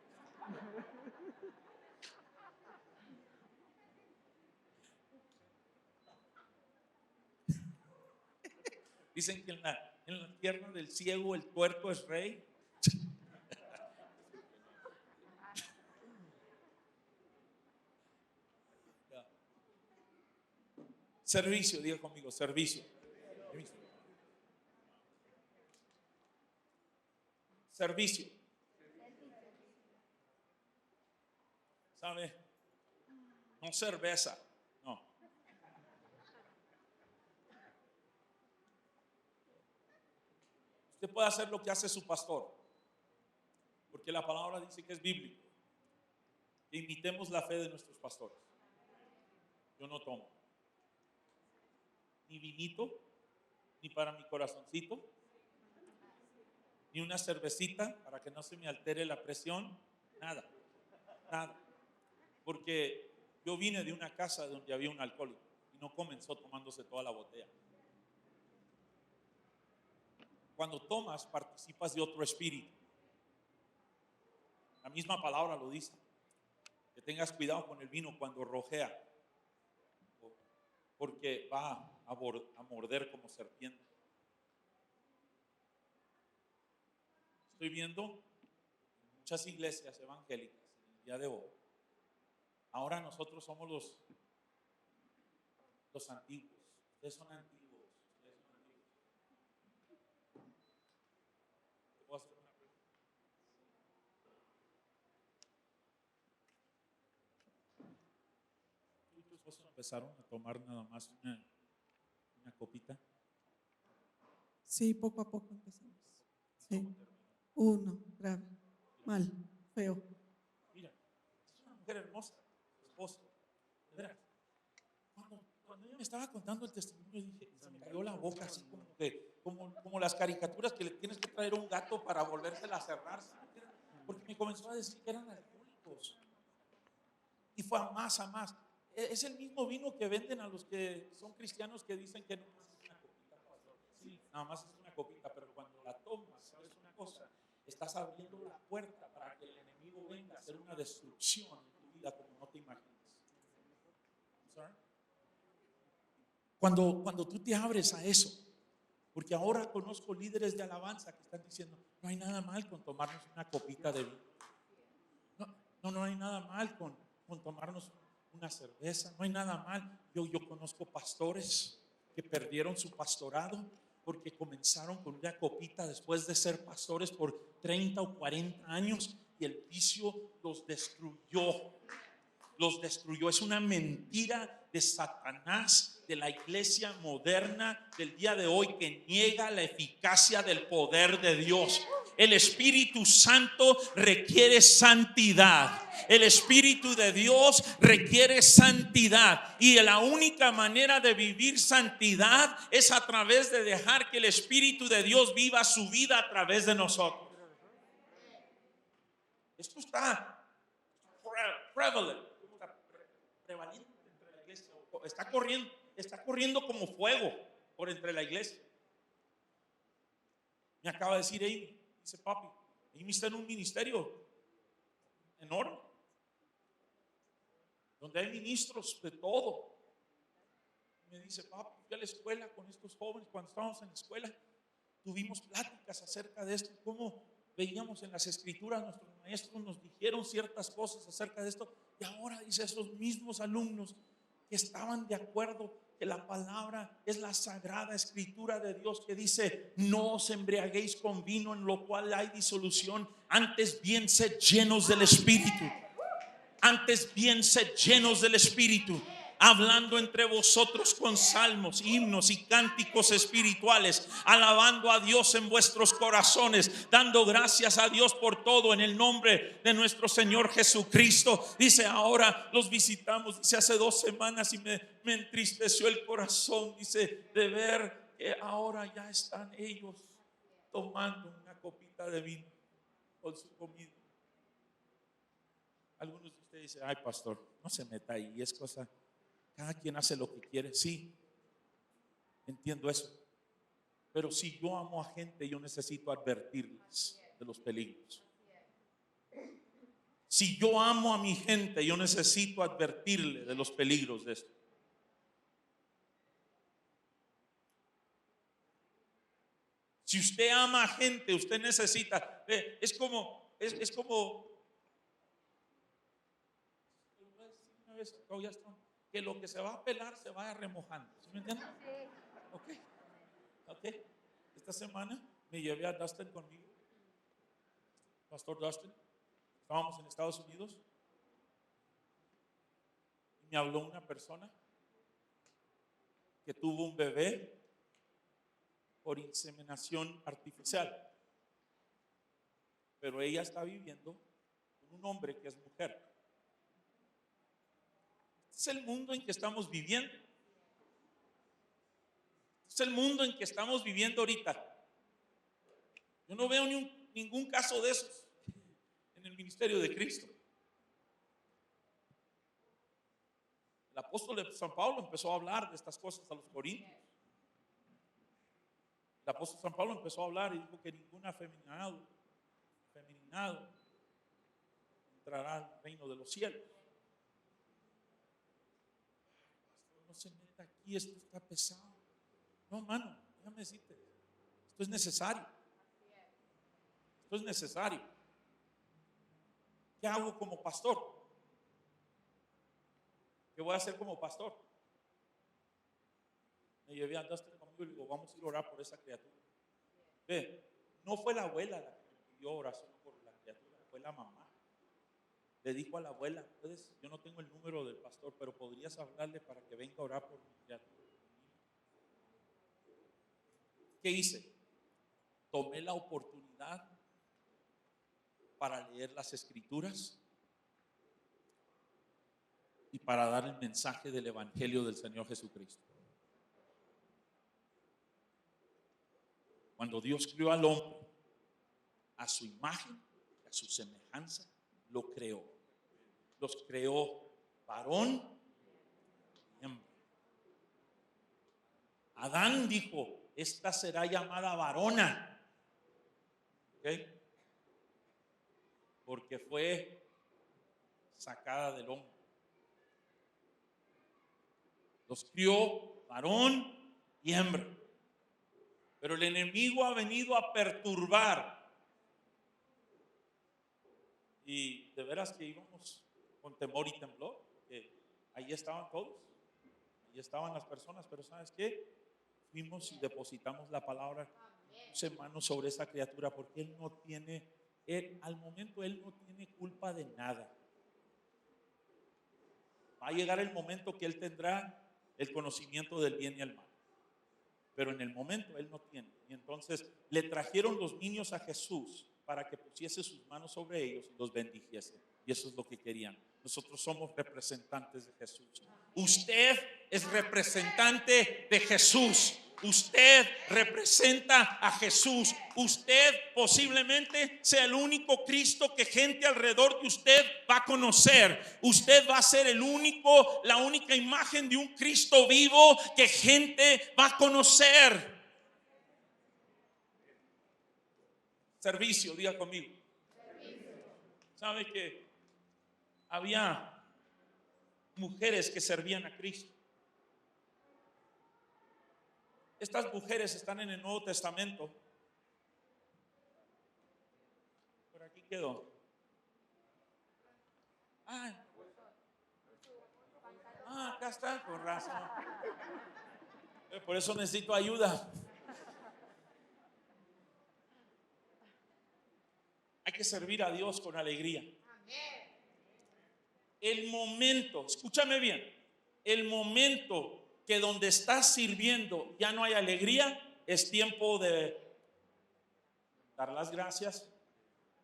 Dicen que en la tierra del ciego el tuerto es rey. Servicio, diga conmigo, servicio. Servicio. ¿Sabe? No cerveza, no. Usted puede hacer lo que hace su pastor, porque la palabra dice que es bíblico. Que imitemos la fe de nuestros pastores. Yo no tomo ni vinito, ni para mi corazoncito, ni una cervecita para que no se me altere la presión, nada, nada. Porque yo vine de una casa donde había un alcohólico y no comenzó tomándose toda la botella. Cuando tomas, participas de otro espíritu. La misma palabra lo dice. Que tengas cuidado con el vino cuando rojea, porque va a morder como serpiente. Estoy viendo muchas iglesias evangélicas en el día de hoy. Ahora nosotros somos los antiguos. Ustedes son antiguos. ¿Te puedo hacer una pregunta? ¿Tú y tu esposo empezaron a tomar nada más una copita? Sí, poco a poco empezamos. Sí. Uno, grave, mal, feo. Mira, es una mujer hermosa, su esposo. De veras. Cuando ella me estaba contando el testimonio, dije, se me cayó la boca así como las caricaturas que le tienes que traer un gato para volvérsela a cerrar. Porque me comenzó a decir que eran alcohólicos. Y fue a más. Es el mismo vino que venden a los que son cristianos, que dicen que no más es una copita. Sí, nada más es una copita, pero cuando la tomas, ¿sabes una cosa? Estás abriendo la puerta para que el enemigo venga a hacer una destrucción en tu vida como no te imaginas. ¿Sorry? Cuando tú te abres a eso, porque ahora conozco líderes de alabanza que están diciendo, no hay nada mal con tomarnos una copita de vino. No hay nada mal con tomarnos una cerveza, no hay nada mal. Yo conozco pastores que perdieron su pastorado porque comenzaron con una copita después de ser pastores por 30 o 40 años y el vicio los destruyó. Es una mentira de Satanás, de la iglesia moderna del día de hoy, que niega la eficacia del poder de Dios. El Espíritu Santo requiere santidad. El Espíritu de Dios requiere santidad. Y la única manera de vivir santidad es a través de dejar que el Espíritu de Dios viva su vida a través de nosotros. Esto está prevalent. Prevalente entre la iglesia, está corriendo como fuego por entre la iglesia. Me acaba de decir Amy, dice papi, Amy está en un ministerio enorme donde hay ministros de todo. Me dice, papi, fui a la escuela con estos jóvenes. Cuando estábamos en la escuela tuvimos pláticas acerca de esto, cómo veíamos en las escrituras, nuestros maestros nos dijeron ciertas cosas acerca de esto, y ahora dice, esos mismos alumnos que estaban de acuerdo que la palabra es la sagrada escritura de Dios, que dice, no os embriaguéis con vino en lo cual hay disolución, antes bien sed llenos del Espíritu. Antes bien sed llenos del Espíritu, hablando entre vosotros con salmos, himnos y cánticos espirituales, alabando a Dios en vuestros corazones, dando gracias a Dios por todo en el nombre de nuestro Señor Jesucristo. Dice, ahora los visitamos, dice, hace 2 semanas y me entristeció el corazón, dice, de ver que ahora ya están ellos tomando una copita de vino con su comida. Algunos de ustedes dicen, ay pastor, no se meta ahí, es cosa, cada quien hace lo que quiere. Sí, entiendo eso. Pero si yo amo a gente, yo necesito advertirles de los peligros. Si yo amo a mi gente, yo necesito advertirle de los peligros de esto. Si usted ama a gente, usted necesita, es como una vez, que lo que se va a pelar se vaya remojando. ¿Sí me entienden? Ok. Esta semana me llevé a Dustin conmigo, Pastor Dustin. Estábamos en Estados Unidos y me habló una persona que tuvo un bebé por inseminación artificial, pero ella está viviendo con un hombre que es mujer. Este es el mundo en que estamos viviendo. Este es el mundo en que estamos viviendo ahorita. Yo no veo ningún caso de esos en el ministerio de Cristo. El apóstol de San Pablo empezó a hablar de estas cosas a los corintios. El apóstol San Pablo empezó a hablar y dijo que ningún afeminado entrará al reino de los cielos. No se meta aquí, esto está pesado. No, hermano, déjame decirte, esto es necesario. Esto es necesario. ¿Qué hago como pastor? ¿Qué voy a hacer como pastor? Me llevé a Dustin conmigo y le digo, vamos a ir a orar por esa criatura. Ve, no fue la abuela la que me pidió oración por la criatura, fue la mamá. Le dijo a la abuela, yo no tengo el número del pastor, pero podrías hablarle para que venga a orar por mi criatura. ¿Qué hice? Tomé la oportunidad para leer las escrituras y para dar el mensaje del evangelio del Señor Jesucristo. Cuando Dios creó al hombre a su imagen, a su semejanza, lo creó. Los creó varón y hembra. Adán dijo, esta será llamada varona. ¿Okay? Porque fue sacada del hombre. Los crió varón y hembra. Pero el enemigo ha venido a perturbar. Y de veras que íbamos con temor y temblor, que ahí estaban todos, ahí estaban las personas, pero ¿sabes qué? Fuimos y depositamos la palabra, puse manos sobre esa criatura, porque al momento él no tiene culpa de nada. Va a llegar el momento que él tendrá el conocimiento del bien y el mal, pero en el momento él no tiene. Y entonces le trajeron los niños a Jesús para que pusiese sus manos sobre ellos y los bendijese. Y eso es lo que querían. Nosotros somos representantes de Jesús. Usted es representante de Jesús. Usted representa a Jesús. Usted posiblemente sea el único Cristo que gente alrededor de usted va a conocer. Usted va a ser la única imagen de un Cristo vivo que gente va a conocer. Servicio, diga conmigo. ¿Sabe que había mujeres que servían a Cristo? Estas mujeres están en el Nuevo Testamento. Por aquí quedó. Acá está, con razón. Por eso necesito ayuda. Hay que servir a Dios con alegría. El momento, escúchame bien, el momento que donde estás sirviendo ya no hay alegría, es tiempo de dar las gracias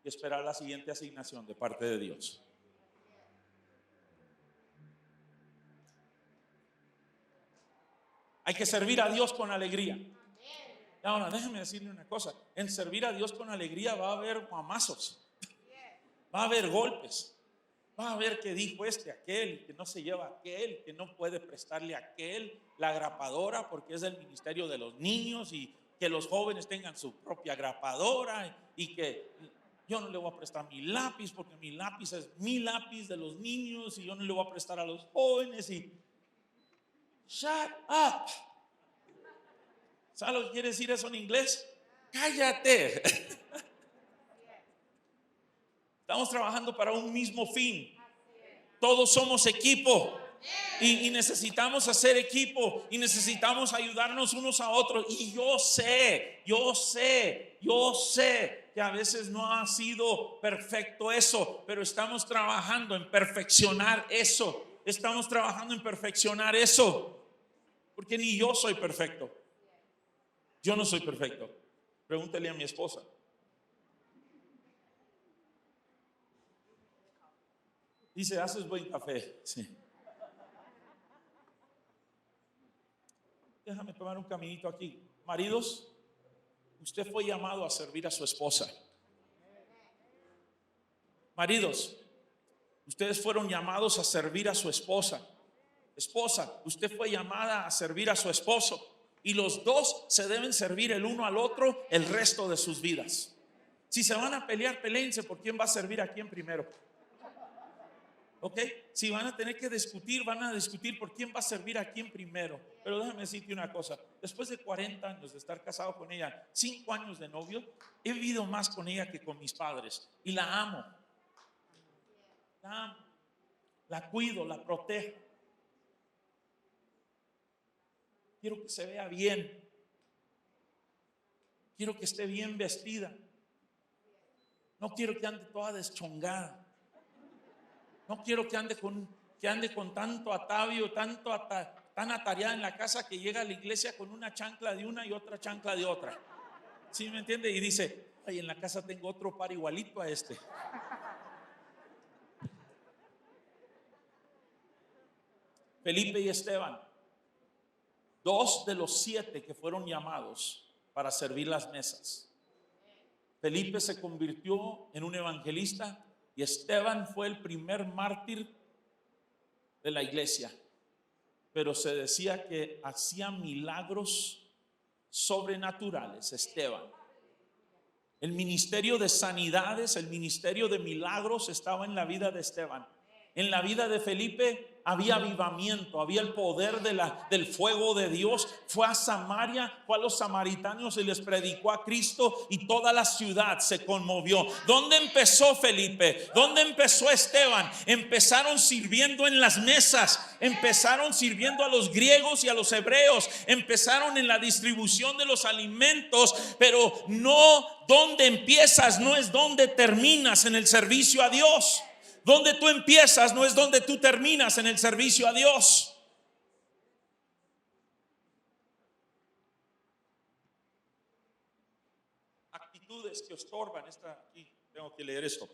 y esperar la siguiente asignación de parte de Dios. Hay que servir a Dios con alegría. Ahora, déjeme decirle una cosa. En servir a Dios con alegría va a haber guamazos, va a haber golpes, va a haber que dijo aquel, que no se lleva aquel, que no puede prestarle a aquel la grapadora porque es del ministerio de los niños, y que los jóvenes tengan su propia grapadora, y que yo no le voy a prestar mi lápiz porque mi lápiz es mi lápiz de los niños y yo no le voy a prestar a los jóvenes. Y shut up. ¿Sabes lo que quiere decir eso en inglés? Cállate. Estamos trabajando para un mismo fin. Todos somos equipo y necesitamos hacer equipo y necesitamos ayudarnos unos a otros. Y yo sé que a veces no ha sido perfecto eso, pero estamos trabajando en perfeccionar eso. Estamos trabajando en perfeccionar eso, porque ni yo soy perfecto. Yo no soy perfecto. Pregúntale a mi esposa. Dice, haces buen café. Sí. Déjame tomar un caminito aquí. Maridos, usted fue llamado a servir a su esposa. Maridos, ustedes fueron llamados a servir a su esposa. Esposa, usted fue llamada a servir a su esposo. Y los dos se deben servir el uno al otro el resto de sus vidas. Si se van a pelear, peléense por quién va a servir a quién primero. ¿Ok? Si van a tener que discutir, van a discutir por quién va a servir a quién primero. Pero déjame decirte una cosa. Después de 40 años de estar casado con ella, 5 años de novio, he vivido más con ella que con mis padres. Y la amo. La amo. La cuido, la protejo. Quiero que se vea bien. Quiero que esté bien vestida. No quiero que ande toda deschongada. No quiero que ande con tanto atavio, tan atareada en la casa que llega a la iglesia con una chancla de una y otra chancla de otra. ¿Sí me entiende? Y dice, ay, en la casa tengo otro par igualito a este. Felipe y Esteban, 2 de los 7 que fueron llamados para servir las mesas. Felipe se convirtió en un evangelista y Esteban fue el primer mártir de la iglesia. Pero se decía que hacía milagros sobrenaturales Esteban. El ministerio de sanidades, el ministerio de milagros estaba en la vida de Esteban. En la vida de Felipe había avivamiento, había el poder del fuego de Dios. Fue a Samaria, fue a los samaritanos y les predicó a Cristo, y toda la ciudad se conmovió. ¿Dónde empezó Felipe? ¿Dónde empezó Esteban? Empezaron sirviendo en las mesas, empezaron sirviendo a los griegos y a los hebreos, empezaron en la distribución de los alimentos, pero no donde empiezas, no es donde terminas en el servicio a Dios. Donde tú empiezas no es donde tú terminas en el servicio a Dios. Actitudes que estorban. Aquí tengo que leer esto.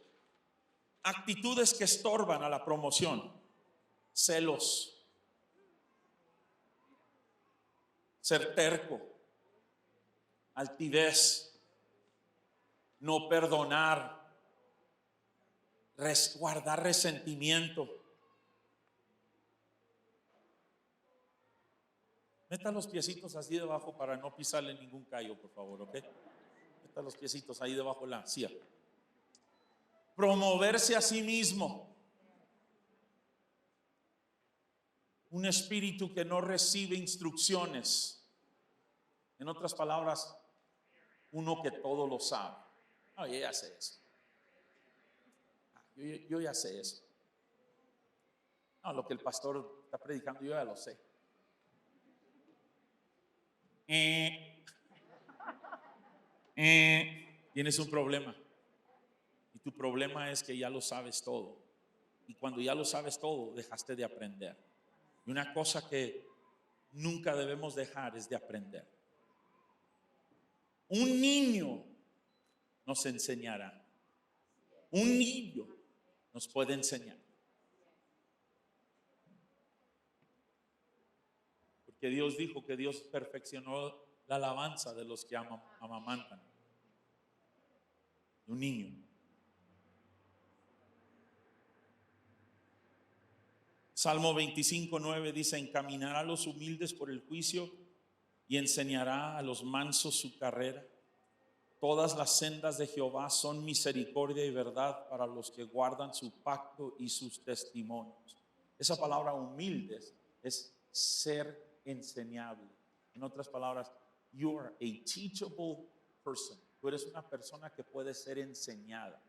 Actitudes que estorban a la promoción. Celos. Ser terco. Altivez. No perdonar. Guardar resentimiento. Meta los piecitos así debajo para no pisarle ningún callo, por favor, ¿ok? Meta los piecitos ahí debajo de la silla. Promoverse a sí mismo. Un espíritu que no recibe instrucciones. En otras palabras, uno que todo lo sabe. No, yo ya sé eso. Yo ya sé eso. No, lo que el pastor está predicando yo ya lo sé. Tienes un problema. Y tu problema es que ya lo sabes todo. Y cuando ya lo sabes todo, dejaste de aprender. Y una cosa que nunca debemos dejar es de aprender. Un niño nos enseñará. Un niño nos puede enseñar. Porque Dios dijo que Dios perfeccionó la alabanza de los que amamantan, de un niño. Salmo 25:9 dice: encaminará a los humildes por el juicio y enseñará a los mansos su carrera. Todas las sendas de Jehová son misericordia y verdad para los que guardan su pacto y sus testimonios. Esa palabra humildes es ser enseñable. En otras palabras, you are a teachable person. Tú eres una persona que puede ser enseñada.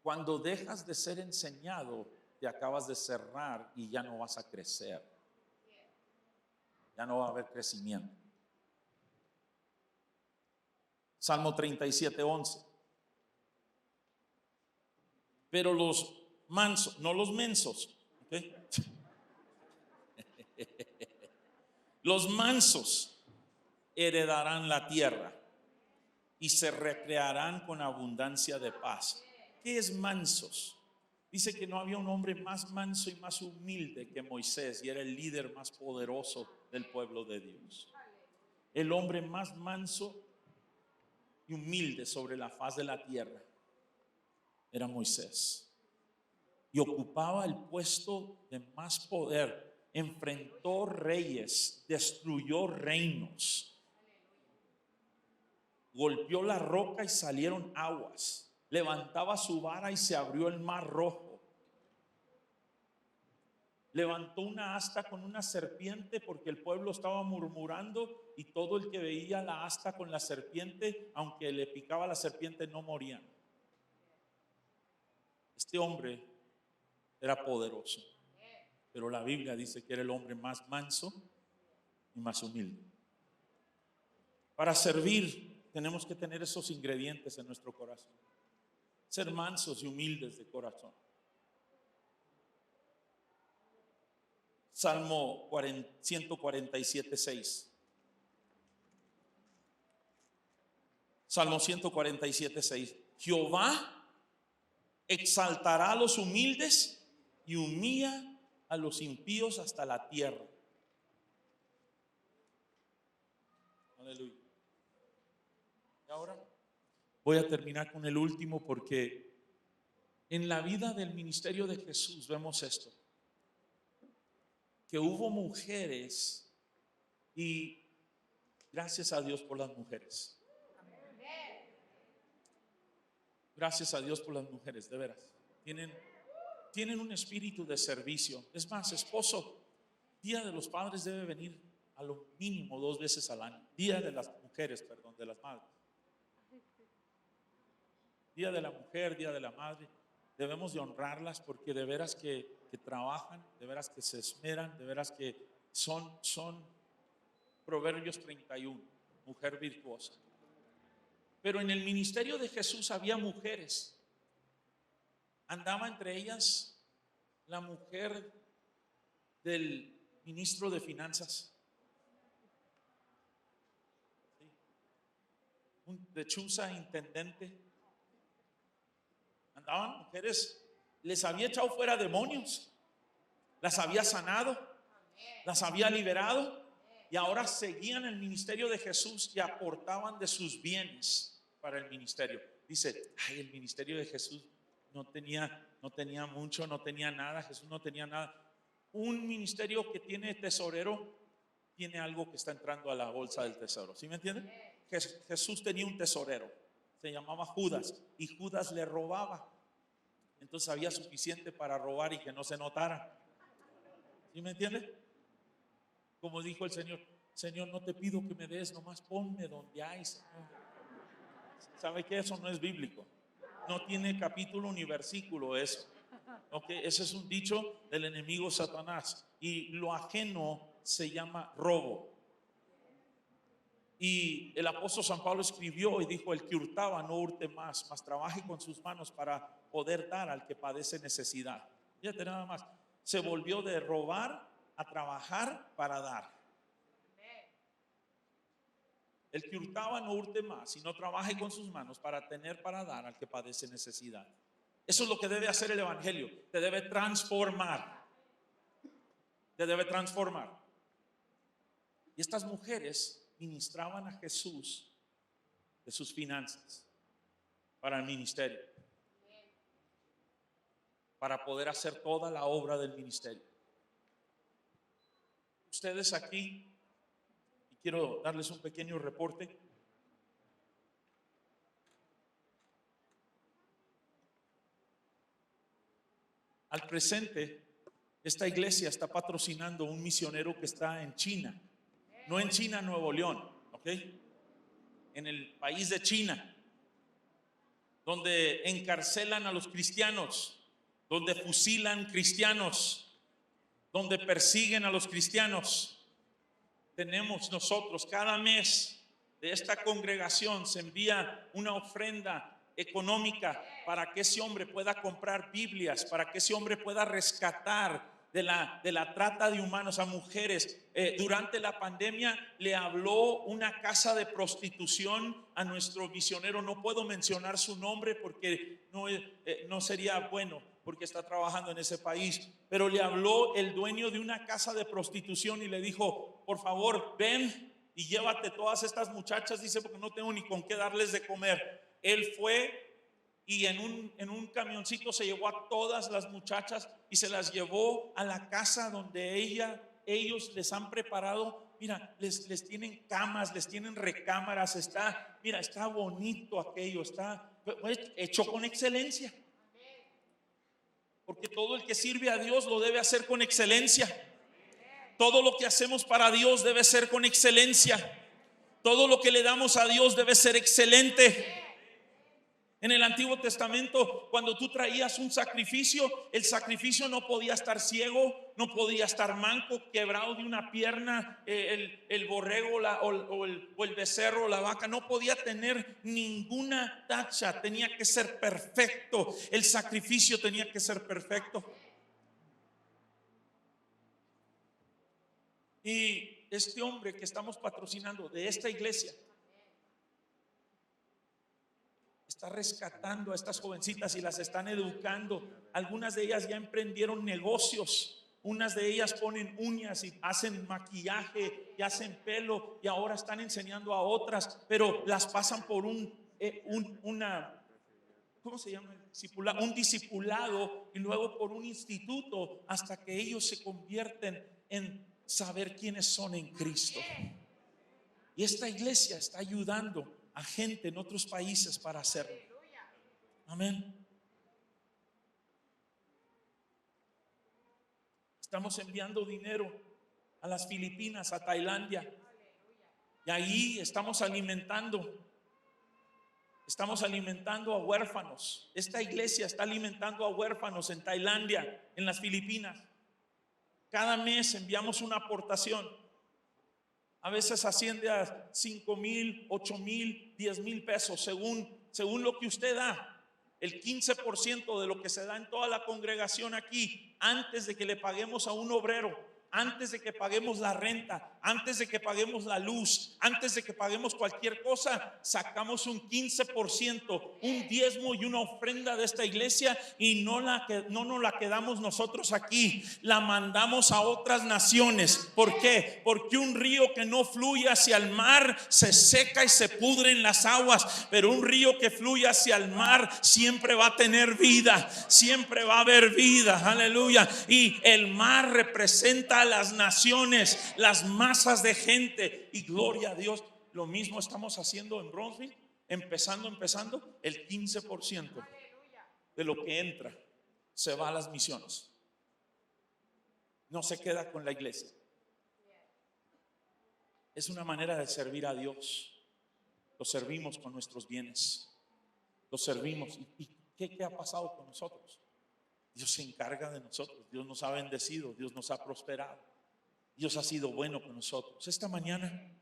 Cuando dejas de ser enseñado, te acabas de cerrar y ya no vas a crecer. Ya no va a haber crecimiento. Salmo 37:11. Pero los mansos, no los mensos, ¿okay? Los mansos heredarán la tierra y se recrearán con abundancia de paz. ¿Qué es mansos? Dice que no había un hombre más manso y más humilde que Moisés, y era el líder más poderoso del pueblo de Dios. El hombre más manso y humilde sobre la faz de la tierra era Moisés, y ocupaba el puesto de más poder. Enfrentó reyes, destruyó reinos, golpeó la roca y salieron aguas, levantaba su vara y se abrió el mar rojo, levantó una asta con una serpiente porque el pueblo estaba murmurando, y todo el que veía la asta con la serpiente, aunque le picaba la serpiente, no morían. Este hombre era poderoso, pero la Biblia dice que era el hombre más manso y más humilde. Para servir tenemos que tener esos ingredientes en nuestro corazón: ser mansos y humildes de corazón. Salmo 147:6. Salmo 147:6. Jehová exaltará a los humildes y humilla a los impíos hasta la tierra. Aleluya. Y ahora voy a terminar con el último, porque en la vida del ministerio de Jesús vemos esto: que hubo mujeres, y gracias a Dios por las mujeres. Gracias a Dios por las mujeres, de veras. Tienen un espíritu de servicio. Es más, esposo, Día de los Padres debe venir a lo mínimo 2 veces al año. Día de las mujeres, perdón, de las madres. Día de la mujer, Día de la madre. Debemos de honrarlas, porque de veras que trabajan, de veras que se esmeran, de veras que son Proverbios 31, mujer virtuosa. Pero en el ministerio de Jesús había mujeres. Andaba entre ellas la mujer del ministro de finanzas, de Chuza, intendente. Andaban mujeres, les había echado fuera demonios, las había sanado, las había liberado, y ahora seguían el ministerio de Jesús y aportaban de sus bienes para el ministerio. Dice: ay, el ministerio de Jesús no tenía mucho, no tenía nada. Jesús no tenía nada. Un ministerio que tiene tesorero tiene algo que está entrando a la bolsa del tesoro. ¿Sí me entienden? Jesús tenía un tesorero, se llamaba Judas, y Judas le robaba. Entonces había suficiente para robar y que no se notara. ¿Sí me entiende? Como dijo el Señor: Señor, no te pido que me des, nomás ponme donde hay, Señor. ¿Sabe que eso no es bíblico? No tiene capítulo ni versículo eso. Okay, ese es un dicho del enemigo Satanás, y lo ajeno se llama robo. Y el apóstol San Pablo escribió y dijo: el que hurtaba no hurte más, mas trabaje con sus manos para poder dar al que padece necesidad. Fíjate nada más, se volvió de robar a trabajar para dar. El que hurtaba no hurte más, sino trabaje con sus manos para tener para dar al que padece necesidad. Eso es lo que debe hacer el evangelio. Te debe transformar. Te debe transformar. Y estas mujeres ministraban a Jesús de sus finanzas para el ministerio, para poder hacer toda la obra del ministerio. Ustedes aquí, y quiero darles un pequeño reporte. Al presente, esta iglesia está patrocinando un misionero que está en China, no en China, Nuevo León, ¿ok? En el país de China, donde encarcelan a los cristianos, donde fusilan cristianos, donde persiguen a los cristianos. Tenemos nosotros cada mes de esta congregación se envía una ofrenda económica para que ese hombre pueda comprar Biblias, para que ese hombre pueda rescatar de la trata de humanos a mujeres. Durante la pandemia le habló una casa de prostitución a nuestro misionero. No puedo mencionar su nombre porque no sería bueno, porque está trabajando en ese país, pero le habló el dueño de una casa de prostitución y le dijo: por favor, ven y llévate todas estas muchachas, dice, porque no tengo ni con qué darles de comer. Él fue y en un camioncito se llevó a todas las muchachas y se las llevó a la casa donde ellos les han preparado. Mira, les tienen camas, les tienen recámaras. Está bonito aquello, está hecho con excelencia. Porque todo el que sirve a Dios lo debe hacer con excelencia. Todo lo que hacemos para Dios debe ser con excelencia. Todo lo que le damos a Dios debe ser excelente. En el Antiguo Testamento, cuando tú traías un sacrificio, el sacrificio no podía estar ciego, no podía estar manco, quebrado de una pierna. El borrego o el becerro, la vaca, no podía tener ninguna tacha, tenía que ser perfecto. El sacrificio tenía que ser perfecto. Y este hombre que estamos patrocinando de esta iglesia está rescatando a estas jovencitas y las están educando. Algunas de ellas ya emprendieron negocios. Unas de ellas ponen uñas y hacen maquillaje y hacen pelo, y ahora están enseñando a otras, pero las pasan por ¿cómo se llama? Un discipulado, y luego por un instituto, hasta que ellos se convierten en saber quiénes son en Cristo. Y esta iglesia está ayudando a gente en otros países para hacerlo. Amén. Estamos enviando dinero a las Filipinas, a Tailandia, y ahí estamos alimentando a huérfanos. Esta iglesia está alimentando a huérfanos en Tailandia, en las Filipinas. Cada mes enviamos una aportación. A veces asciende a 5,000, 8,000, 10,000 pesos, según lo que usted da. El 15% de lo que se da en toda la congregación aquí, antes de que le paguemos a un obrero, antes de que paguemos la renta, antes de que paguemos la luz, antes de que paguemos cualquier cosa, sacamos un 15%, un diezmo y una ofrenda de esta iglesia, y no nos la quedamos nosotros aquí, la mandamos a otras naciones. ¿Por qué? Porque un río que no fluye hacia el mar se seca y se pudre en las aguas, pero un río que fluye hacia el mar siempre va a tener vida, siempre va a haber vida. Aleluya. Y el mar representa a las naciones, las masas de gente, y gloria a Dios. Lo mismo estamos haciendo en Bronzeville, empezando el 15% de lo que entra se va a las misiones, no se queda con la iglesia. Es una manera de servir a Dios. Lo servimos con nuestros bienes, lo servimos. ¿Y qué ha pasado con nosotros? Dios se encarga de nosotros. Dios nos ha bendecido, Dios nos ha prosperado, Dios ha sido bueno con nosotros. Esta mañana,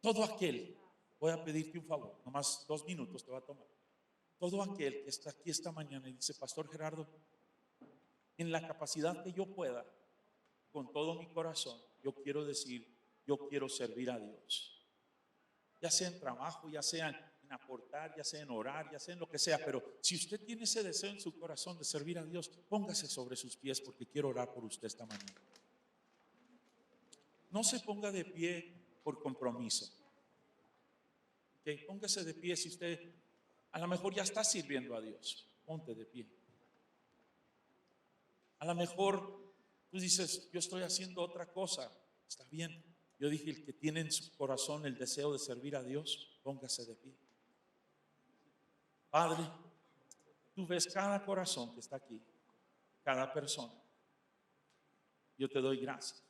todo aquel, voy a pedirte un favor, nomás 2 minutos te va a tomar. Todo aquel que está aquí esta mañana y dice: Pastor Gerardo, en la capacidad que yo pueda, con todo mi corazón, yo quiero decir, yo quiero servir a Dios, ya sea en trabajo, ya sea en aportar, ya sea en orar, ya sea en lo que sea. Pero si usted tiene ese deseo en su corazón de servir a Dios, póngase sobre sus pies, porque quiero orar por usted esta mañana. No se ponga de pie por compromiso. Okay, póngase de pie si usted a lo mejor ya está sirviendo a Dios. Ponte de pie. A lo mejor tú dices, yo estoy haciendo otra cosa. Está bien. Yo dije, el que tiene en su corazón el deseo de servir a Dios, póngase de pie. Padre, tú ves cada corazón que está aquí, cada persona. Yo te doy gracias.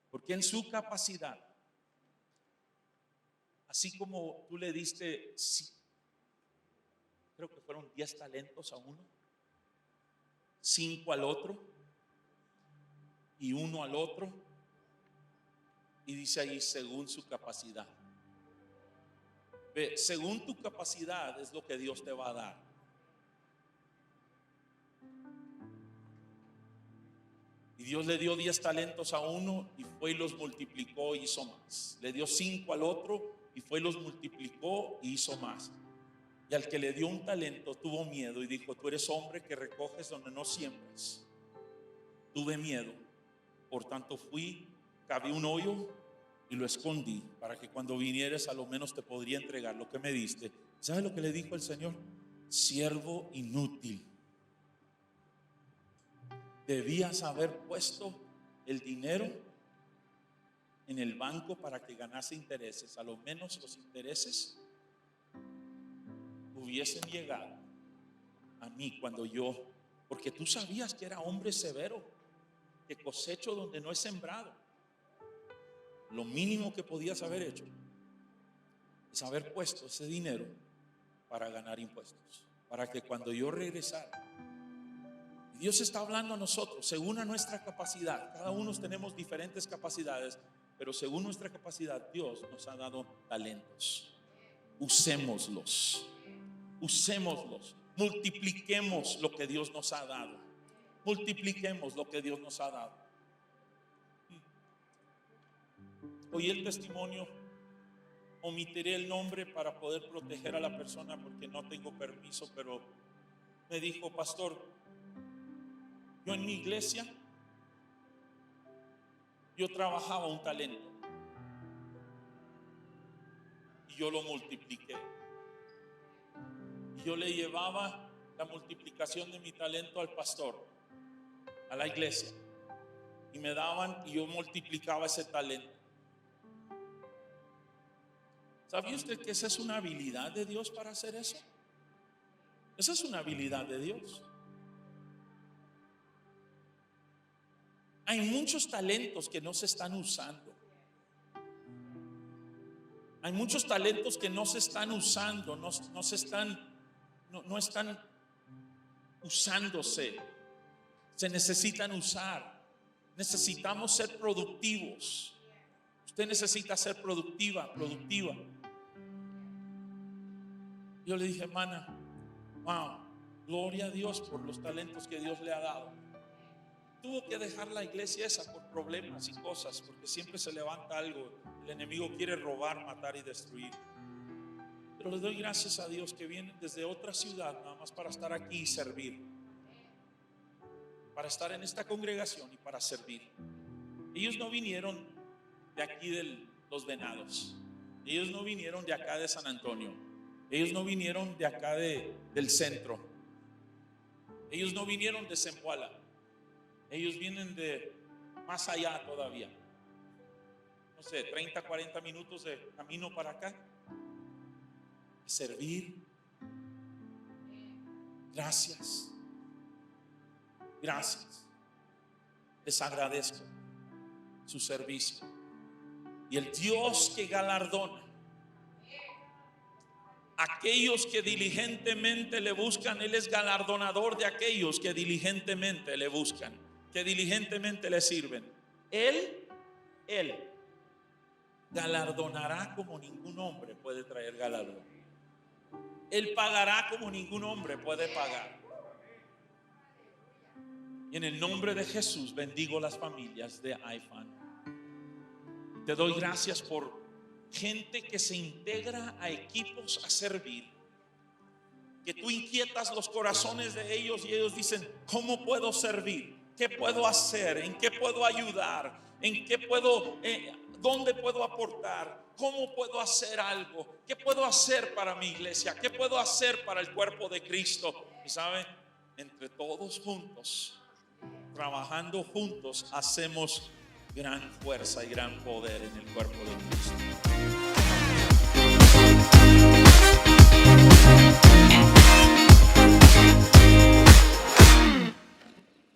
Porque en su capacidad, así como tú le diste, creo que fueron 10 talentos a uno, 5 al otro y 1 al otro, y dice ahí según su capacidad. Ve, según tu capacidad es lo que Dios te va a dar. Y Dios le dio 10 talentos a uno y fue y los multiplicó y hizo más. Le dio 5 al otro y fue y los multiplicó y hizo más. Y al que le dio un talento tuvo miedo y dijo, tú eres hombre que recoges donde no siembras. Tuve miedo, por tanto fui, cavé un hoyo y lo escondí para que cuando vinieres a lo menos te podría entregar lo que me diste. ¿Sabe lo que le dijo el Señor? Siervo inútil. Debías haber puesto el dinero en el banco para que ganase intereses. A lo menos los intereses hubiesen llegado a mí cuando yo, porque tú sabías que era hombre severo, que cosecho donde no he sembrado. Lo mínimo que podías haber hecho es haber puesto ese dinero para ganar impuestos, para que cuando yo regresara. Dios está hablando a nosotros según a nuestra capacidad. Cada uno tenemos diferentes capacidades, pero según nuestra capacidad Dios nos ha dado talentos. Usémoslos, multipliquemos lo que Dios nos ha dado. Multipliquemos lo que Dios nos ha dado. Oí el testimonio, omitiré el nombre para poder proteger a la persona porque no tengo permiso, pero me dijo, pastor, yo en mi iglesia, yo trabajaba un talento y yo lo multipliqué. Y yo le llevaba la multiplicación de mi talento al pastor, a la iglesia, y me daban y yo multiplicaba ese talento. ¿Sabía usted que esa es una habilidad de Dios para hacer eso? Esa es una habilidad de Dios. Hay muchos talentos que no se están usando. Hay muchos talentos que no se están usando, no están usándose. Se necesitan usar. Necesitamos ser productivos. Usted necesita ser productiva. Yo le dije, hermana, wow, gloria a Dios por los talentos que Dios le ha dado. Tuvo que dejar la iglesia esa por problemas y cosas, porque siempre se levanta algo. El enemigo quiere robar, matar y destruir. Pero les doy gracias a Dios que vienen desde otra ciudad nada más para estar aquí y servir, para estar en esta congregación y para servir. Ellos no vinieron de aquí de Los Venados, ellos no vinieron de acá de San Antonio, ellos no vinieron de acá del centro, ellos no vinieron de Zempoala. Ellos vienen de más allá todavía, no sé, 30, 40 minutos de camino para acá. Servir. Gracias. Les agradezco su servicio. Y el Dios que galardona aquellos que diligentemente le buscan, Él es galardonador de aquellos que diligentemente le buscan, que diligentemente le sirven. Él galardonará como ningún hombre puede traer galardón. Él pagará como ningún hombre puede pagar. Y en el nombre de Jesús bendigo las familias de IFAN. Te doy gracias por gente que se integra a equipos a servir, que tú inquietas los corazones de ellos y ellos dicen, ¿cómo puedo servir? ¿Qué puedo hacer? ¿En qué puedo ayudar? ¿En qué puedo ¿Dónde puedo aportar? ¿Cómo puedo hacer algo? ¿Qué puedo hacer para mi iglesia? ¿Qué puedo hacer para el cuerpo de Cristo? Y saben, entre todos juntos, trabajando juntos, hacemos gran fuerza y gran poder en el cuerpo de Cristo.